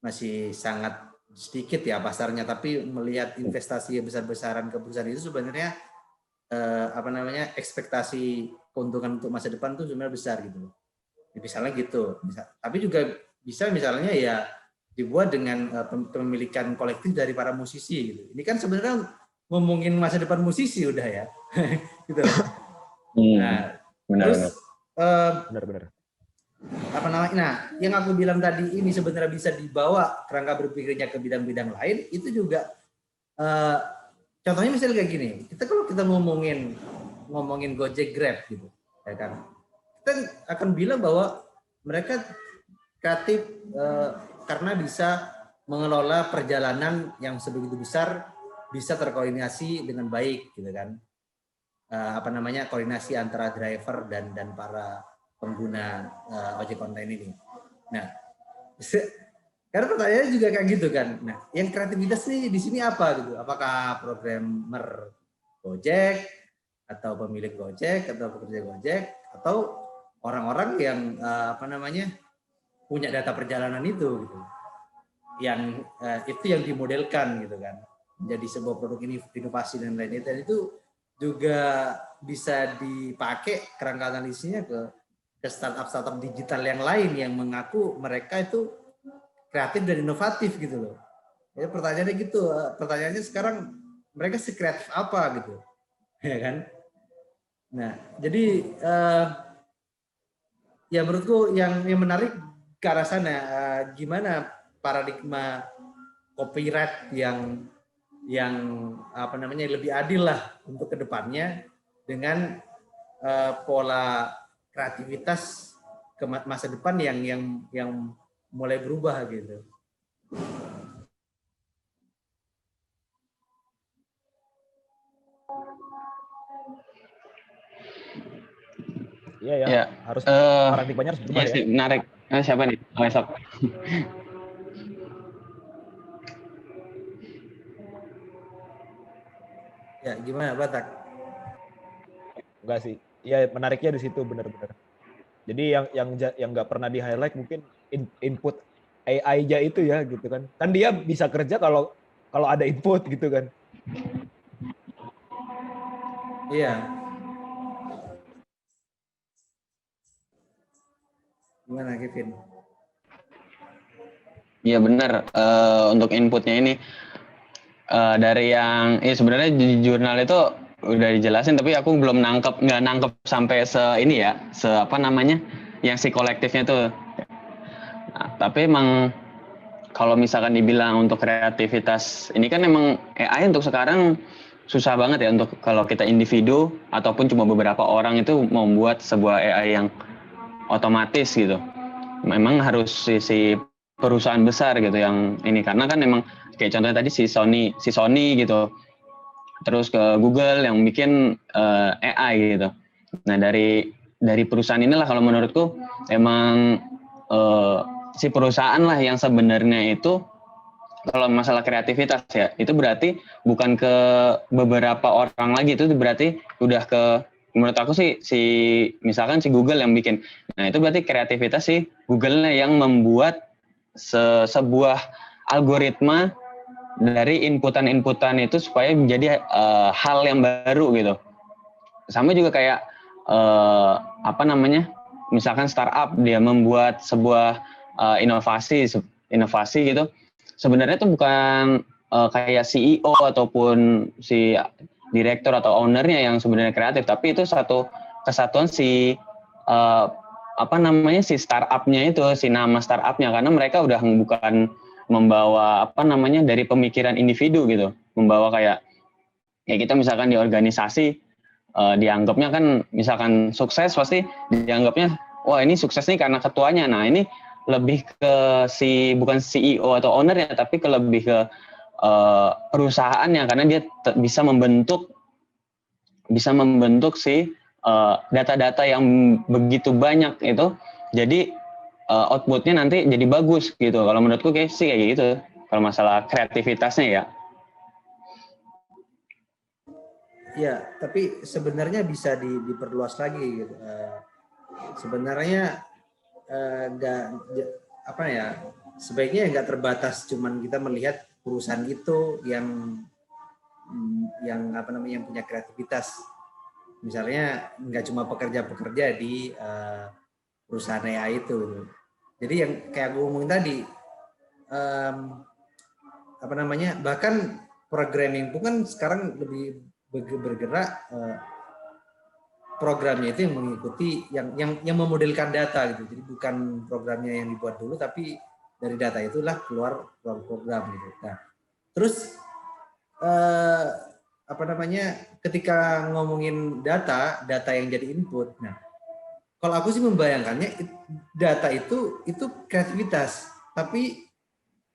masih sangat sedikit ya pasarnya, tapi melihat investasi yang besar-besaran ke perusahaan itu sebenarnya ekspektasi keuntungan untuk masa depan tuh sebenarnya besar gitu. Misalnya gitu. Tapi juga bisa misalnya ya dibuat dengan pemilikan kolektif dari para musisi gitu. Ini kan sebenarnya ngomongin masa depan musisi udah ya. Gitu. Nah, terus benar. Nah, yang aku bilang tadi ini sebenarnya bisa dibawa kerangka berpikirnya ke bidang-bidang lain, itu juga contohnya misalnya kayak gini. Kalau kita ngomongin Gojek, Grab gitu, ya kan? Kita akan bilang bahwa mereka kreatif karena bisa mengelola perjalanan yang sebegitu besar, bisa terkoordinasi dengan baik gitu kan. Koordinasi antara driver dan para pengguna ojek online ini. Nah, karena pertanyaannya juga kayak gitu kan. Nah, yang kreativitas nih di sini apa gitu? Apakah programmer Gojek atau pemilik Gojek atau pekerja Gojek atau orang-orang yang punya data perjalanan itu gitu. Yang itu yang dimodelkan gitu kan. Menjadi sebuah produk inovasi dan lain-lain, dan itu juga bisa dipakai kerangka analisisnya ke startup digital yang lain yang mengaku mereka itu kreatif dan inovatif gitu loh. Jadi pertanyaannya gitu, pertanyaannya sekarang mereka sekreatif apa gitu, ya kan? Nah, jadi ya menurutku yang menarik ke arah sana, gimana paradigma copyright yang lebih adil lah untuk kedepannya dengan pola kreativitas ke masa depan yang mulai berubah gitu. Iya ya, Ya, harus eh paradigmanya harus berubah iya ya. sih menarik. Siapa nih? Oh, esok. Ya, gimana Batak? Enggak sih. Iya, menariknya di situ benar-benar. Jadi yang nggak pernah di highlight mungkin input AI-nya itu ya gitu kan. Kan dia bisa kerja kalau kalau ada input gitu kan. Iya, gimana Kevin? Iya benar. Untuk inputnya ini dari yang sebenarnya di jurnal itu udah dijelasin, tapi aku belum nggak nangkep sampai ini ya, apa namanya, yang si kolektifnya tuh. Nah, tapi emang kalau misalkan dibilang untuk kreativitas, ini kan emang AI untuk sekarang susah banget ya untuk kalau kita individu ataupun cuma beberapa orang itu membuat sebuah AI yang otomatis gitu. Memang harus si perusahaan besar gitu yang ini, karena kan emang kayak contohnya tadi si Sony gitu, terus ke Google yang bikin AI gitu. Nah dari perusahaan inilah kalau menurutku emang si perusahaan lah yang sebenarnya itu kalau masalah kreativitas ya itu berarti bukan ke beberapa orang lagi, itu berarti udah ke, menurut aku sih misalkan si Google yang bikin. Nah itu berarti kreativitas si Google-nya yang membuat sebuah algoritma dari inputan itu supaya menjadi hal yang baru gitu. Sama juga kayak apa namanya, misalkan startup dia membuat sebuah inovasi gitu. Sebenarnya itu bukan kayak CEO ataupun si direktur atau ownernya yang sebenarnya kreatif, tapi itu satu kesatuan si apa namanya, si startupnya itu, si nama startupnya, karena mereka udah bukan membawa apa namanya dari pemikiran individu gitu, membawa kayak ya kita misalkan di organisasi dianggapnya kan misalkan sukses pasti dianggapnya wah ini sukses nih karena ketuanya. Nah ini lebih ke bukan CEO atau ownernya, tapi lebih ke perusahaannya, karena dia bisa membentuk si data-data yang begitu banyak itu jadi outputnya nanti jadi bagus gitu. Kalau menurutku kayak gitu kalau masalah kreativitasnya ya. Ya, tapi sebenarnya bisa diperluas lagi gitu. Sebenarnya nggak apa ya, sebaiknya nggak terbatas cuman kita melihat perusahaan itu yang apa namanya yang punya kreativitas. Misalnya nggak cuma pekerja-pekerja di perusahaan AI itu. Jadi yang kayak gue ngomongin tadi, apa namanya, bahkan programming pun kan sekarang lebih bergerak programnya itu yang mengikuti yang memodelkan data gitu. Jadi bukan programnya yang dibuat dulu, tapi dari data itulah keluar program gitu. Nah, terus apa namanya, ketika ngomongin data yang jadi input. Nah, kalau aku sih membayangkannya data itu kreativitas, tapi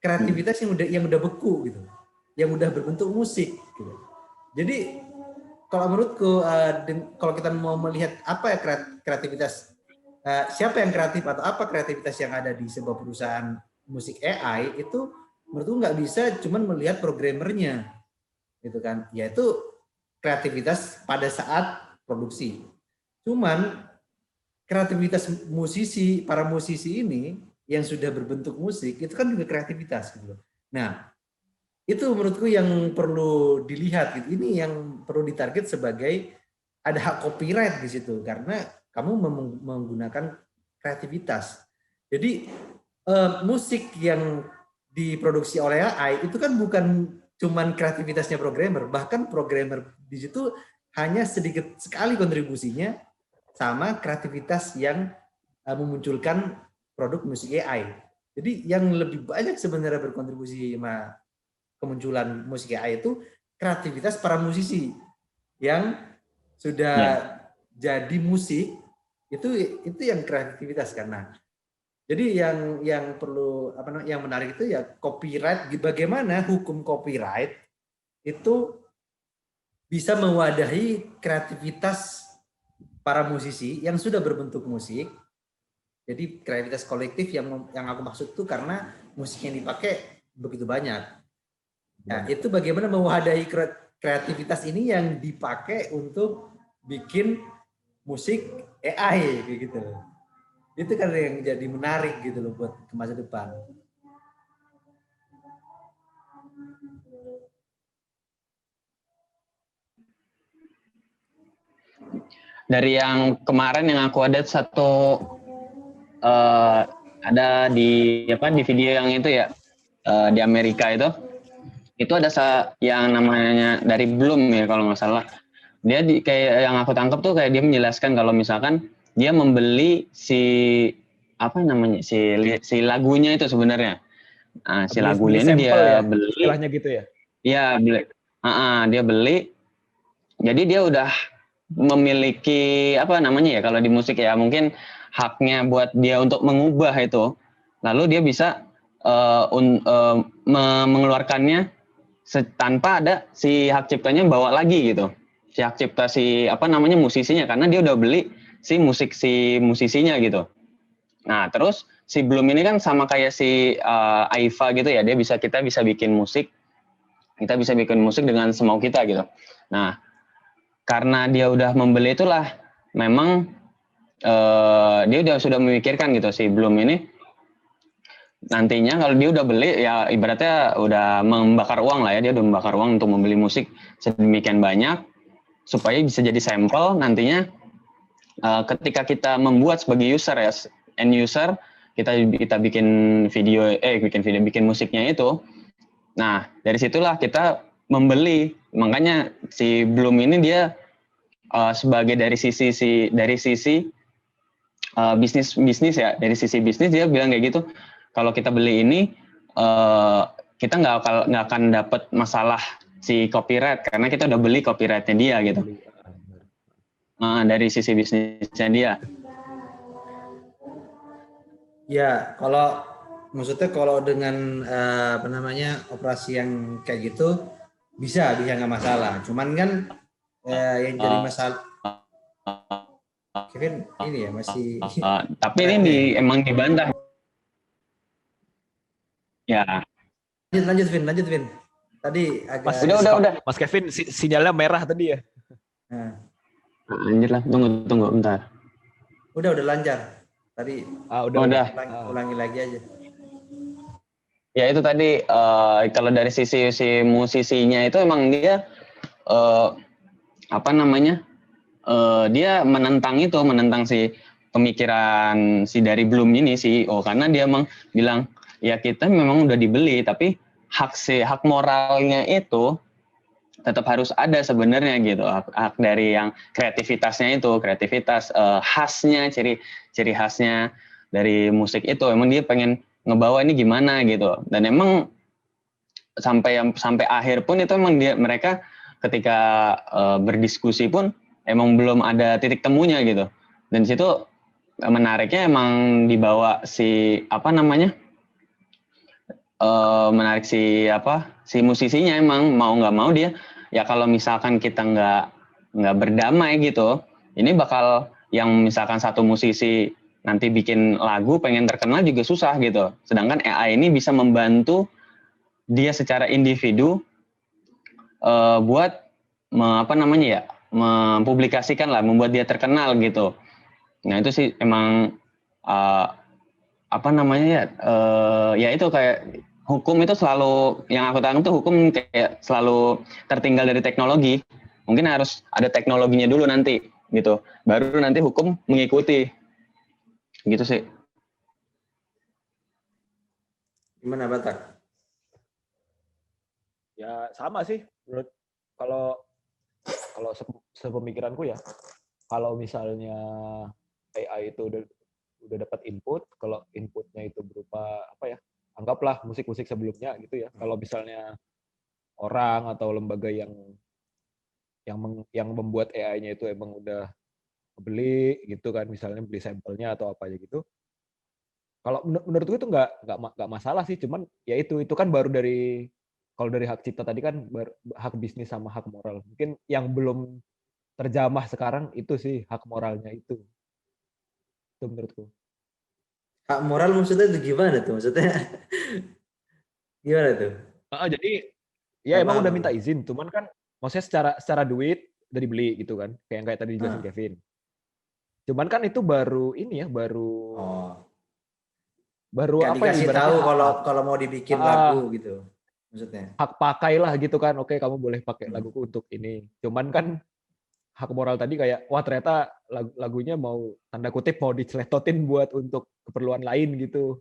kreativitas yang udah beku gitu, yang udah berbentuk musik gitu. Jadi kalau menurutku kalau kita mau melihat apa ya kreativitas, siapa yang kreatif atau apa kreativitas yang ada di sebuah perusahaan musik AI, itu menurutku nggak bisa cuman melihat programmernya gitu kan, yaitu kreativitas pada saat produksi. Cuman kreativitas para musisi ini yang sudah berbentuk musik itu kan juga kreativitas gitu. Nah, itu menurutku yang perlu dilihat gitu. Ini yang perlu ditarget sebagai ada hak copyright di situ karena kamu menggunakan kreativitas. Jadi musik yang diproduksi oleh AI itu kan bukan cuman kreativitasnya programmer, bahkan programmer di situ hanya sedikit sekali kontribusinya sama kreativitas yang memunculkan produk musik AI. Jadi yang lebih banyak sebenarnya berkontribusi sama kemunculan musik AI itu kreativitas para musisi yang sudah jadi musik, itu yang kreativitas. Karena jadi yang perlu yang menarik itu ya copyright, bagaimana hukum copyright itu bisa mewadahi kreativitas para musisi yang sudah berbentuk musik. Jadi kreativitas kolektif yang aku maksud tuh karena musik yang dipakai begitu banyak. Nah, itu bagaimana mewadahi kreativitas ini yang dipakai untuk bikin musik AI kayak gitu. Itu kan yang jadi menarik gitu loh buat ke masa depan. Dari yang kemarin yang aku ada satu ada di video yang itu ya di Amerika itu ada yang namanya dari Bloom ya kalau nggak salah. Dia kayak yang aku tangkap tuh kayak dia menjelaskan kalau misalkan dia membeli si lagunya itu sebenarnya. Nah, si lagunya ini dia beli. Istilahnya gitu ya? Iya, beli. Dia beli. Jadi dia udah memiliki kalau di musik ya mungkin haknya buat dia untuk mengubah itu. Lalu dia bisa mengeluarkannya tanpa ada si hak ciptanya bawa lagi gitu. Si hak cipta musisinya karena dia udah beli si musisinya gitu. Nah, terus si Bloom ini kan sama kayak si Aiva gitu ya, kita bisa bikin musik dengan semau kita gitu. Nah, karena dia udah membeli itulah memang dia sudah memikirkan gitu si Bloom ini nantinya kalau dia udah beli ya ibaratnya udah membakar uang lah ya, dia udah membakar uang untuk membeli musik sedemikian banyak supaya bisa jadi sampel nantinya ketika kita membuat sebagai user ya, end user, kita bikin musiknya itu. Nah, dari situlah kita membeli. Makanya si Bloom ini dia sebagai dari sisi bisnis ya, dari sisi bisnis dia bilang kayak gitu. Kalau kita beli ini kita nggak akan dapat masalah si copyright karena kita udah beli copyrightnya dia gitu. Dari sisi bisnisnya dia. Ya, maksudnya kalau dengan operasi yang kayak gitu bisa nggak masalah. Cuman kan yang jadi masalah Kevin ini ya masih. Tapi ini emang dibantah. Ya. Lanjut Vin. Tadi agak. Udah. Mas Kevin sinyalnya merah tadi ya. Nah. Lanjut lah, tunggu bentar. Udah lancar. Tadi. Udah. Ulangi lagi aja. Ya itu tadi kalau dari sisi si musisinya itu emang dia dia menentang si pemikiran si dari Bloom ini CEO karena dia emang bilang ya kita memang udah dibeli tapi hak moralnya itu tetap harus ada sebenarnya gitu, hak dari yang kreativitas khasnya, ciri khasnya dari musik itu emang dia pengen ngebawa ini gimana gitu. Dan emang sampai akhir pun itu emang mereka ketika berdiskusi pun emang belum ada titik temunya gitu. Dan di situ menariknya emang dibawa menarik si musisinya emang mau nggak mau dia ya kalau misalkan kita nggak berdamai gitu, ini bakal yang misalkan satu musisi nanti bikin lagu pengen terkenal juga susah gitu. Sedangkan AI ini bisa membantu dia secara individu buat mempublikasikan lah, membuat dia terkenal gitu. Nah itu sih emang ya itu kayak hukum itu selalu yang aku tahu tuh hukum kayak selalu tertinggal dari teknologi. Mungkin harus ada teknologinya dulu nanti gitu, baru nanti hukum mengikuti. Gitu sih. Gimana Batak? Ya sama sih menurut kalau sepemikiranku ya, kalau misalnya AI itu udah dapat input, kalau inputnya itu berupa anggaplah musik-musik sebelumnya gitu ya. Kalau misalnya orang atau lembaga yang membuat AI-nya itu emang udah beli gitu kan, misalnya beli sampelnya atau apa aja gitu. Kalau menurutku itu nggak masalah sih, cuman ya itu kan baru kalau dari hak cipta tadi kan hak bisnis sama hak moral. Mungkin yang belum terjamah sekarang itu sih hak moralnya itu. Itu menurutku. Hak moral maksudnya itu gimana tuh? Maksudnya gimana tuh? Jadi ya Nggak emang paham udah aku. minta izin, cuman kan maksudnya secara duit udah dibeli gitu kan, kayak tadi dijelasin Ah, Kevin. Cuman kan itu baru ini ya, baru oh, baru nggak apa ya dikasih ibaratnya tahu hak kalau hak kalau mau dibikin lagu ah, gitu, maksudnya. hak pakai lah gitu kan. Oke, kamu boleh pakai Hmm. laguku untuk ini. Cuman kan hak moral tadi kayak wah ternyata lagunya mau tanda kutip mau diceletotin buat untuk keperluan lain gitu.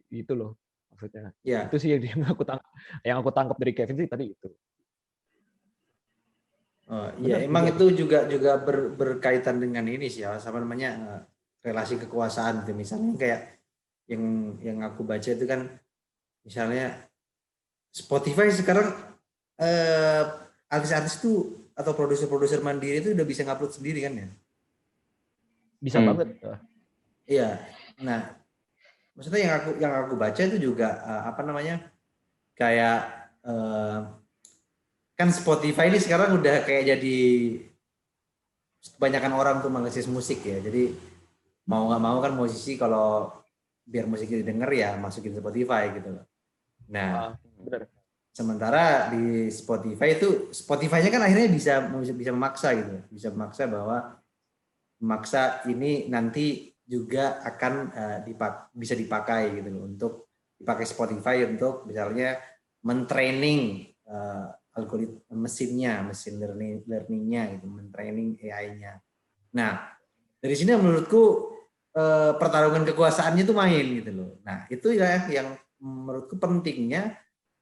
Gitu loh maksudnya. Itu Ya, sih yang aku tangkap dari Kevin sih tadi itu. oh, iya Benar emang juga itu tuh. juga berkaitan dengan ini sih ya, sama namanya relasi kekuasaan gitu. Misalnya kayak yang aku baca itu kan, misalnya Spotify sekarang eh, artis-artis tuh atau produser-produser mandiri itu udah bisa ngupload sendiri kan ya. Bisa Hmm. banget. Iya. Nah, maksudnya yang aku baca itu juga apa namanya, kayak eh, kan Spotify ini sekarang udah kayak jadi kebanyakan orang tuh mengakses musik ya. Jadi mau nggak mau kan musisi kalau biar musiknya didengar ya masukin Spotify gitu loh. Nah, Benar. sementara di Spotify itu Spotify-nya kan akhirnya bisa memaksa gitu, bisa memaksa ini nanti juga akan bisa dipakai gitu loh, untuk dipakai Spotify untuk misalnya mentraining algoritma mesin learningnya gitu, mentraining AI-nya. Nah, dari sini menurutku pertarungan kekuasaannya itu main gitu loh. Nah, itu ya yang menurutku pentingnya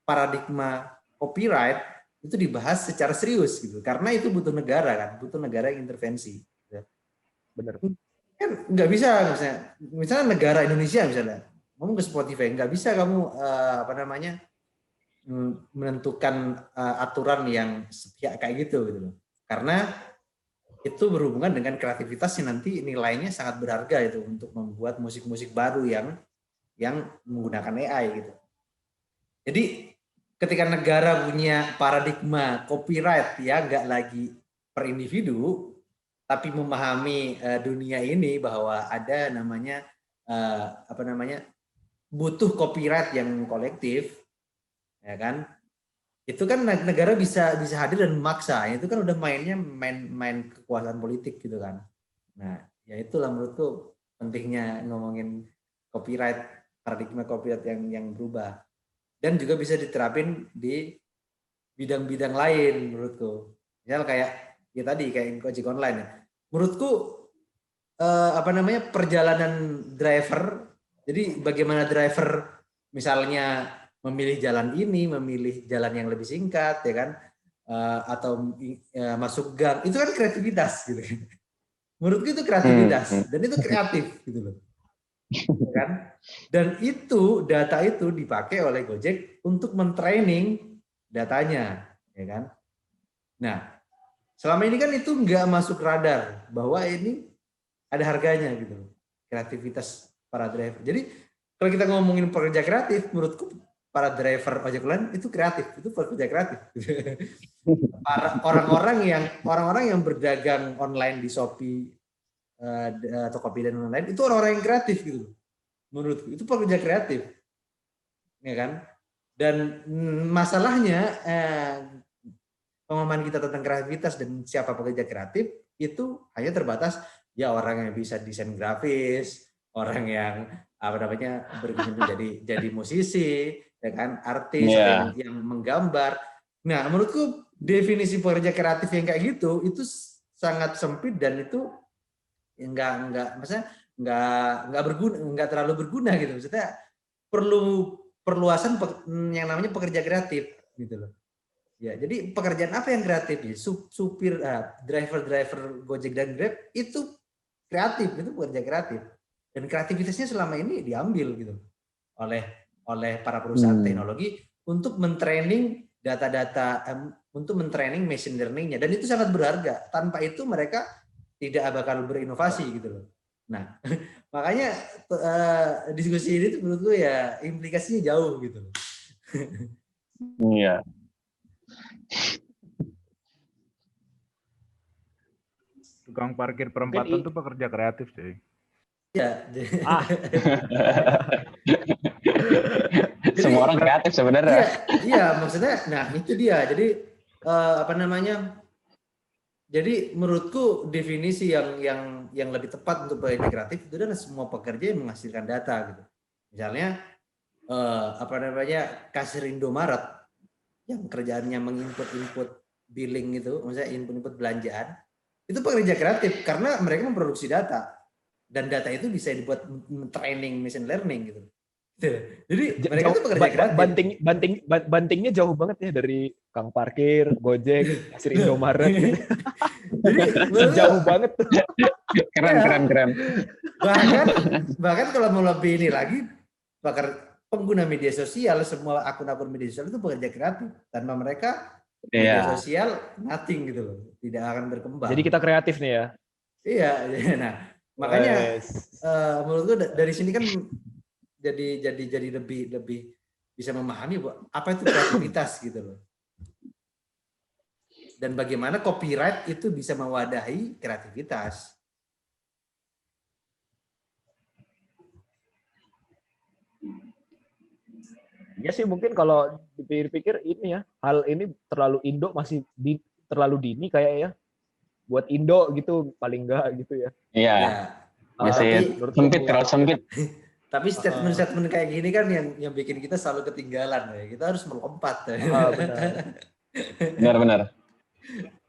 paradigma copyright itu dibahas secara serius gitu. Karena itu butuh negara kan, butuh negara yang intervensi. Gitu. Benar. Kan nggak bisa misalnya negara Indonesia misalnya ngomong ke Spotify, nggak bisa kamu apa namanya menentukan aturan yang sepihak kayak gitu loh. Karena itu berhubungan dengan kreativitas yang nanti nilainya sangat berharga itu untuk membuat musik-musik baru yang menggunakan AI gitu. Jadi ketika negara punya paradigma copyright ya nggak lagi per individu, tapi memahami dunia ini bahwa ada namanya apa namanya butuh copyright yang kolektif, ya kan? Itu kan negara bisa bisa hadir dan memaksa. Itu kan udah main kekuasaan politik gitu kan. Nah, ya itulah menurutku pentingnya ngomongin copyright, paradigma copyright yang berubah. Dan juga bisa diterapin di bidang-bidang lain menurutku. Misal kayak ya tadi kayak ojek online ya. Menurutku apa namanya perjalanan driver. Jadi bagaimana driver misalnya memilih jalan ini, memilih jalan yang lebih singkat ya kan, atau masuk gang, itu kan kreativitas gitu. Menurutku itu kreativitas dan itu kreatif gitu loh. Ya kan? Dan itu data itu dipakai oleh Gojek untuk mentraining datanya, ya kan? Nah, selama ini kan itu nggak masuk radar bahwa ini ada harganya gitu loh, kreativitas para driver. Jadi kalau kita ngomongin pekerja kreatif, menurutku para driver ojek online itu kreatif, itu pekerja kreatif. Para orang-orang yang berdagang online di Shopee, Tokopedia dan lain-lain itu orang-orang yang kreatif gitu loh. Menurutku itu pekerja kreatif, ya kan? Dan masalahnya pemahaman kita tentang kreativitas dan siapa pekerja kreatif itu hanya terbatas ya orang yang bisa desain grafis, orang yang apa namanya berkecimpung jadi musisi, ya kan, artis atau Iya. yang menggambar. Nah, menurutku definisi pekerja kreatif yang kayak gitu itu sangat sempit dan itu enggak maksudnya enggak berguna, enggak terlalu berguna gitu. Maksudnya perlu perluasan yang namanya pekerja kreatif gitu loh. Ya, jadi pekerjaan apa yang kreatif ya? Supir, driver Gojek dan Grab itu kreatif, itu pekerja kreatif. Dan kreativitasnya selama ini diambil gitu oleh oleh para perusahaan teknologi untuk mentraining data-data, untuk mentraining machine learning-nya. Dan itu sangat berharga. Tanpa itu mereka tidak bakal berinovasi gitu loh. Nah, makanya diskusi ini tuh menurut gue ya implikasinya jauh gitu loh. Iya. Tukang parkir Mungkin perempatan tuh pekerja kreatif sih. Ya, ah jadi Semua orang kreatif iya, sebenarnya. iya maksudnya, nah itu dia. Jadi apa namanya? Jadi menurutku definisi yang lebih tepat untuk pekerja kreatif itu adalah semua pekerja yang menghasilkan data gitu. Misalnya apa namanya kasir Indomaret yang kerjaannya menginput-input billing itu, maksudnya input-input belanjaan, itu pekerja kreatif karena mereka memproduksi data dan data itu bisa dibuat training machine learning gitu. Jadi mereka itu pekerja kreatif. bantingnya jauh banget ya dari Kang Parkir, Gojek, kasir Indomaret gitu. Jadi Jauh banget tuh. Keren. bahkan kalau mau lebih ini lagi, pengguna media sosial, semua akun-akun media sosial itu pekerja kreatif. Tanpa mereka media Iya. sosial nothing gitu loh, tidak akan berkembang. Jadi kita kreatif nih ya. Iya, nah makanya Wes. menurutku dari sini kan jadi lebih bisa memahami apa itu kreativitas gitu loh. Dan bagaimana copyright itu bisa mewadahi kreativitas. Ya sih mungkin kalau dipikir-pikir ini ya, hal ini terlalu Indo masih terlalu dini kayak ya. Buat Indo gitu paling enggak gitu ya. Iya. Ya. Masih Tapi sempit, terlalu sempit. Tapi statement-statement kayak gini kan yang bikin kita selalu ketinggalan ya. Kita harus melompat. Benar.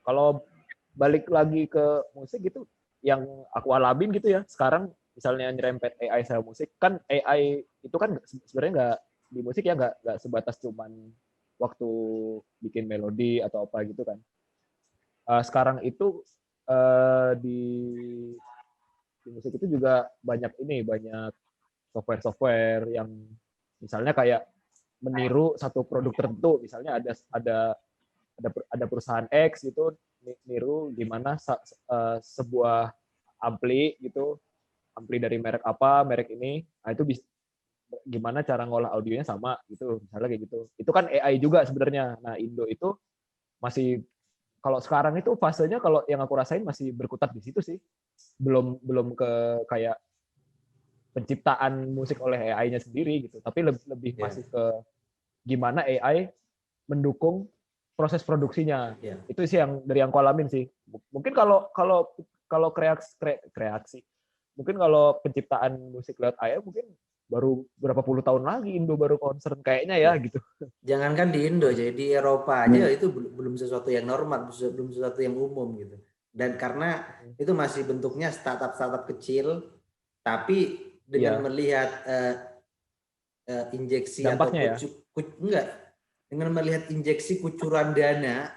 Kalau balik lagi ke musik gitu, yang aku alamin gitu ya. Sekarang misalnya nyerempet AI sama musik, kan AI itu kan sebenarnya nggak di musik ya nggak sebatas cuman waktu bikin melodi atau apa gitu kan. Sekarang itu di musik itu juga banyak software yang misalnya kayak meniru satu produk tertentu, misalnya ada perusahaan X gitu niru gimana sebuah ampli dari merek ini, nah itu gimana cara ngolah audionya sama gitu, misalnya kayak gitu. Itu kan AI juga sebenarnya. Nah, Indo itu masih, kalau sekarang itu fasenya kalau yang aku rasain masih berkutat di situ sih. Belum ke kayak penciptaan musik oleh AI-nya sendiri gitu, tapi lebih masih ke gimana AI mendukung proses produksinya. Itu sih yang dari yang aku alamin sih. Mungkin kalau kreasi, mungkin kalau penciptaan musik lewat AI mungkin baru berapa puluh tahun lagi Indo baru concern kayaknya ya gitu. Jangankan di Indo, jadi di Eropa aja itu belum sesuatu yang normal, belum sesuatu yang umum gitu. Dan karena itu masih bentuknya startup kecil, tapi dengan melihat injeksi dampaknya atau dengan melihat injeksi kucuran dana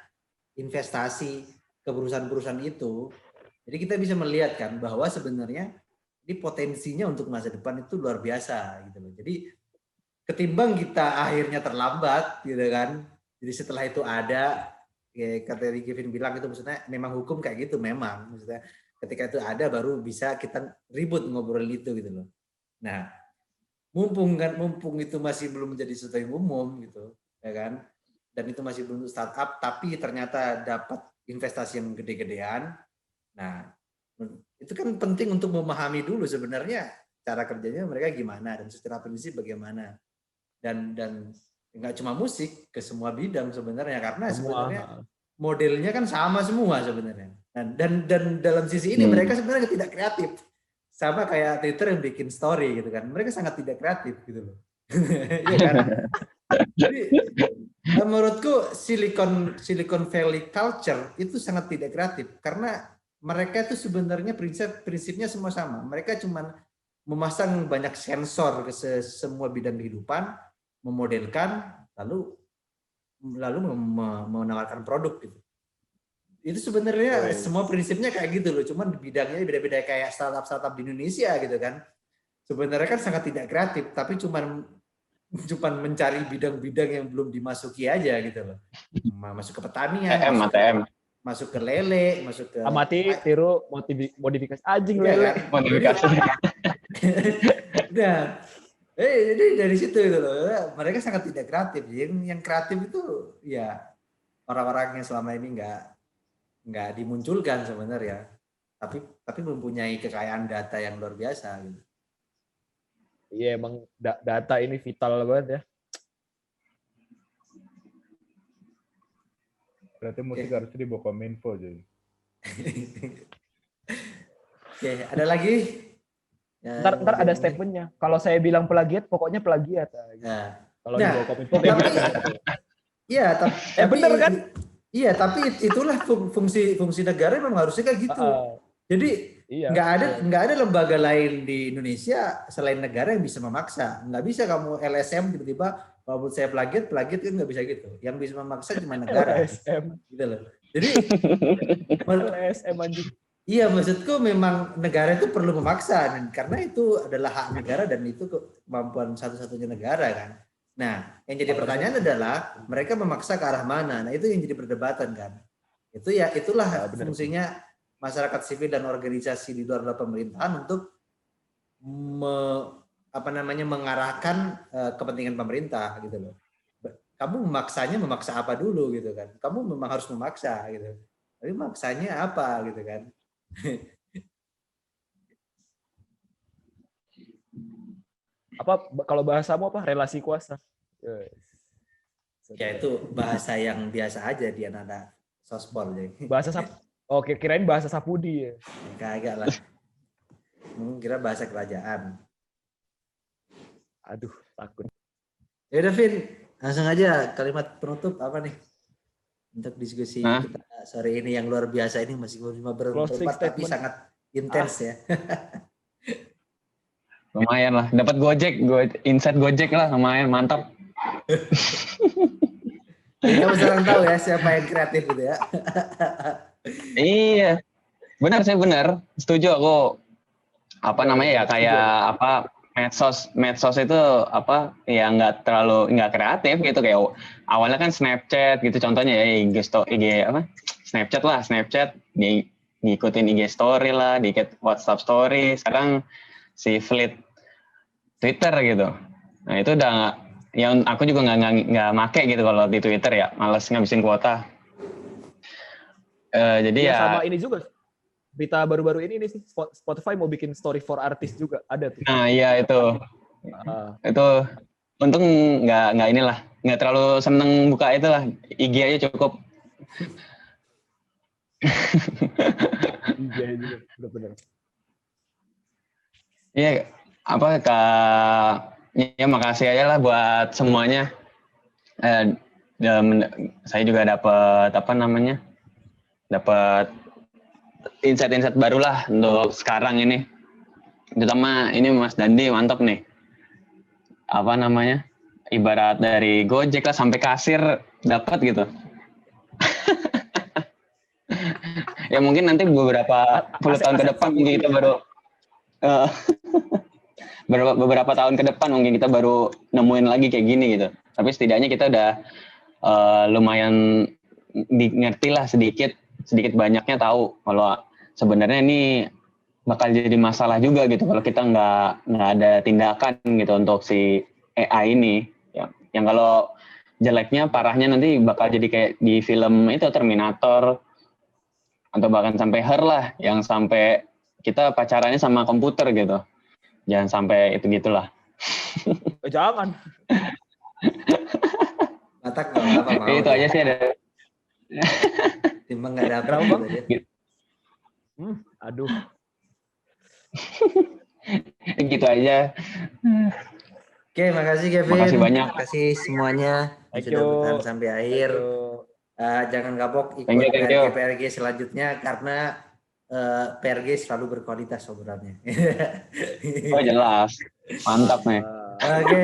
investasi ke perusahaan-perusahaan itu, jadi kita bisa melihat kan bahwa sebenarnya ini potensinya untuk masa depan itu luar biasa gitu loh. Jadi ketimbang kita akhirnya terlambat gitu kan, jadi setelah itu ada kayak kata Kevin bilang itu maksudnya memang hukum kayak gitu, memang maksudnya ketika itu ada baru bisa kita ribut ngobrol itu gitu loh. Nah, mumpung itu masih belum menjadi sesuatu yang umum gitu ya kan, dan itu masih belum startup tapi ternyata dapat investasi yang gede-gedean. Nah, itu kan penting untuk memahami dulu sebenarnya cara kerjanya mereka gimana dan secara prinsip bagaimana. Dan nggak cuma musik, ke semua bidang sebenarnya, karena sebenarnya modelnya kan sama semua sebenarnya. Dan dalam sisi ini mereka sebenarnya tidak kreatif, sama kayak Twitter yang bikin story gitu kan, mereka sangat tidak kreatif gitu loh. Iya kan? Jadi menurutku Silicon Valley culture itu sangat tidak kreatif karena mereka itu sebenarnya prinsipnya semua sama. Mereka cuma memasang banyak sensor ke semua bidang kehidupan, memodelkan, lalu menawarkan produk gitu. Itu sebenarnya semua prinsipnya kayak gitu loh, cuman bidangnya beda-beda kayak startup di Indonesia gitu kan. Sebenarnya kan sangat tidak kreatif, tapi cuman mencari bidang-bidang yang belum dimasuki aja gitu loh. Masuk ke pertanian, masuk ke lele, masuk ke amati, tiru, modifikasi anjing lele. Kan? Modifikasi. Nah, jadi dari situ gitu loh. Mereka sangat tidak kreatif. Yang kreatif itu ya orang-orang yang selama ini nggak dimunculkan sebenarnya. tapi mempunyai kekayaan data yang luar biasa gitu. Iya, emang data ini vital banget ya. Berarti musik harus dibawa Kominfo jadi. Oke, ada lagi? Ya, Ntar ada ini. statementnya. Kalau saya bilang plagiat, pokoknya plagiat. Nah, Kalau nah, di bawah Kominfo kayak tapi- gitu. Iya, tapi bener kan? Iya, tapi itulah fungsi negara memang harusnya kayak gitu. Jadi Iya. nggak ada lembaga lain di Indonesia selain negara yang bisa memaksa. Nggak bisa kamu LSM tiba-tiba kalau saya plagiat kan nggak bisa gitu. Yang bisa memaksa cuma negara. LSM. Gitu loh. Jadi LSM anjing. iya, maksudku memang negara itu perlu memaksa dan karena itu adalah hak negara dan itu kemampuan satu-satunya negara kan. Nah, yang jadi pertanyaan adalah mereka memaksa ke arah mana. Nah, itu yang jadi perdebatan kan. Itulah fungsinya masyarakat sivil dan organisasi di luar pemerintahan untuk mengarahkan kepentingan pemerintah gitu loh. Kamu memaksa apa dulu gitu kan. Kamu memang harus memaksa gitu. Tapi maksanya apa gitu kan. Kalau bahasamu apa? Relasi kuasa. Ya itu bahasa yang biasa aja di anak-anak sospol jadi. Bahasa Oke, kirain bahasa Sapudi ya. Kagak lah. Mungkin kira bahasa kerajaan. Aduh, takut. Ya udah Vin, langsung aja kalimat penutup apa nih? Untuk diskusi kita sore ini yang luar biasa ini meskipun cuma berempat tapi sangat intens ya. Lumayan lah, dapat insight Gojek lah, lumayan mantap. Jadi kamu sekarang tahu ya siapa yang kreatif gitu ya. Iya, saya benar, setuju aku. Apa namanya ya, kayak apa medsos itu apa ya nggak kreatif gitu, kayak awalnya kan Snapchat gitu contohnya ya, Snapchat ngikutin IG story lah, dikit WhatsApp story, sekarang si Fleet Twitter gitu. Nah itu udah yang aku juga nggak make gitu kalau di Twitter ya, males ngabisin kuota. Jadi ya sama ini juga berita baru-baru ini sih, Spotify mau bikin story for artist juga, ada tuh. Nah iya itu untung nggak terlalu seneng buka itu lah, IG aja cukup. IG juga benar-benar. Iya, ya makasih aja lah buat semuanya. Saya juga dapat insight baru lah untuk sekarang ini. Terutama ini Mas Dandi mantap nih. Apa namanya? Ibarat dari Gojek lah sampai kasir dapat gitu. Ya mungkin nanti beberapa puluh tahun ke depan mungkin kita baru beberapa tahun ke depan mungkin kita baru nemuin lagi kayak gini gitu. Tapi setidaknya kita udah lumayan ngerti lah sedikit banyaknya tahu kalau sebenarnya ini bakal jadi masalah juga gitu kalau kita nggak ada tindakan gitu untuk si AI ini. Yang kalau jeleknya parahnya nanti bakal jadi kayak di film itu Terminator atau bahkan sampai Her lah, yang sampai kita pacarannya sama komputer gitu. Jangan sampai itu gitulah. Jangan. Batak nggak apa mau. Itu aja sih ada. Timbang nggak dapat. Aduh. Gitu aja. Oke, makasih Kevin. Makasih banyak. Makasih semuanya yang sudah bertahan sampai akhir. Jangan kapok ikut PRG selanjutnya karena PRG selalu berkualitas obrolannya. Oh jelas, mantap nih. Oke.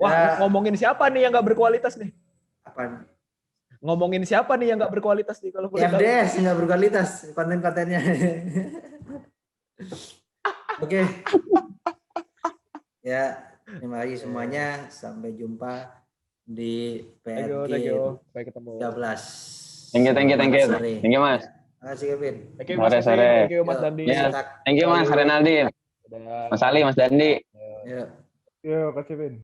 Wah, ngomongin siapa nih yang nggak berkualitas nih? Apa? Ngomongin siapa nih yang nggak berkualitas nih kalau boleh tahu? FDS nggak berkualitas konten-kontennya. Oke. Ya, terima kasih semuanya. Sampai jumpa di PRG 13. Thank you. Thank you Mas. Terima kasih Kevin. Thank you Mas. Thank you Mas Dandi. Thank you Mas Renaldi. Mas Ali, Mas Dandi. Yuk. Yo, kasih Vin.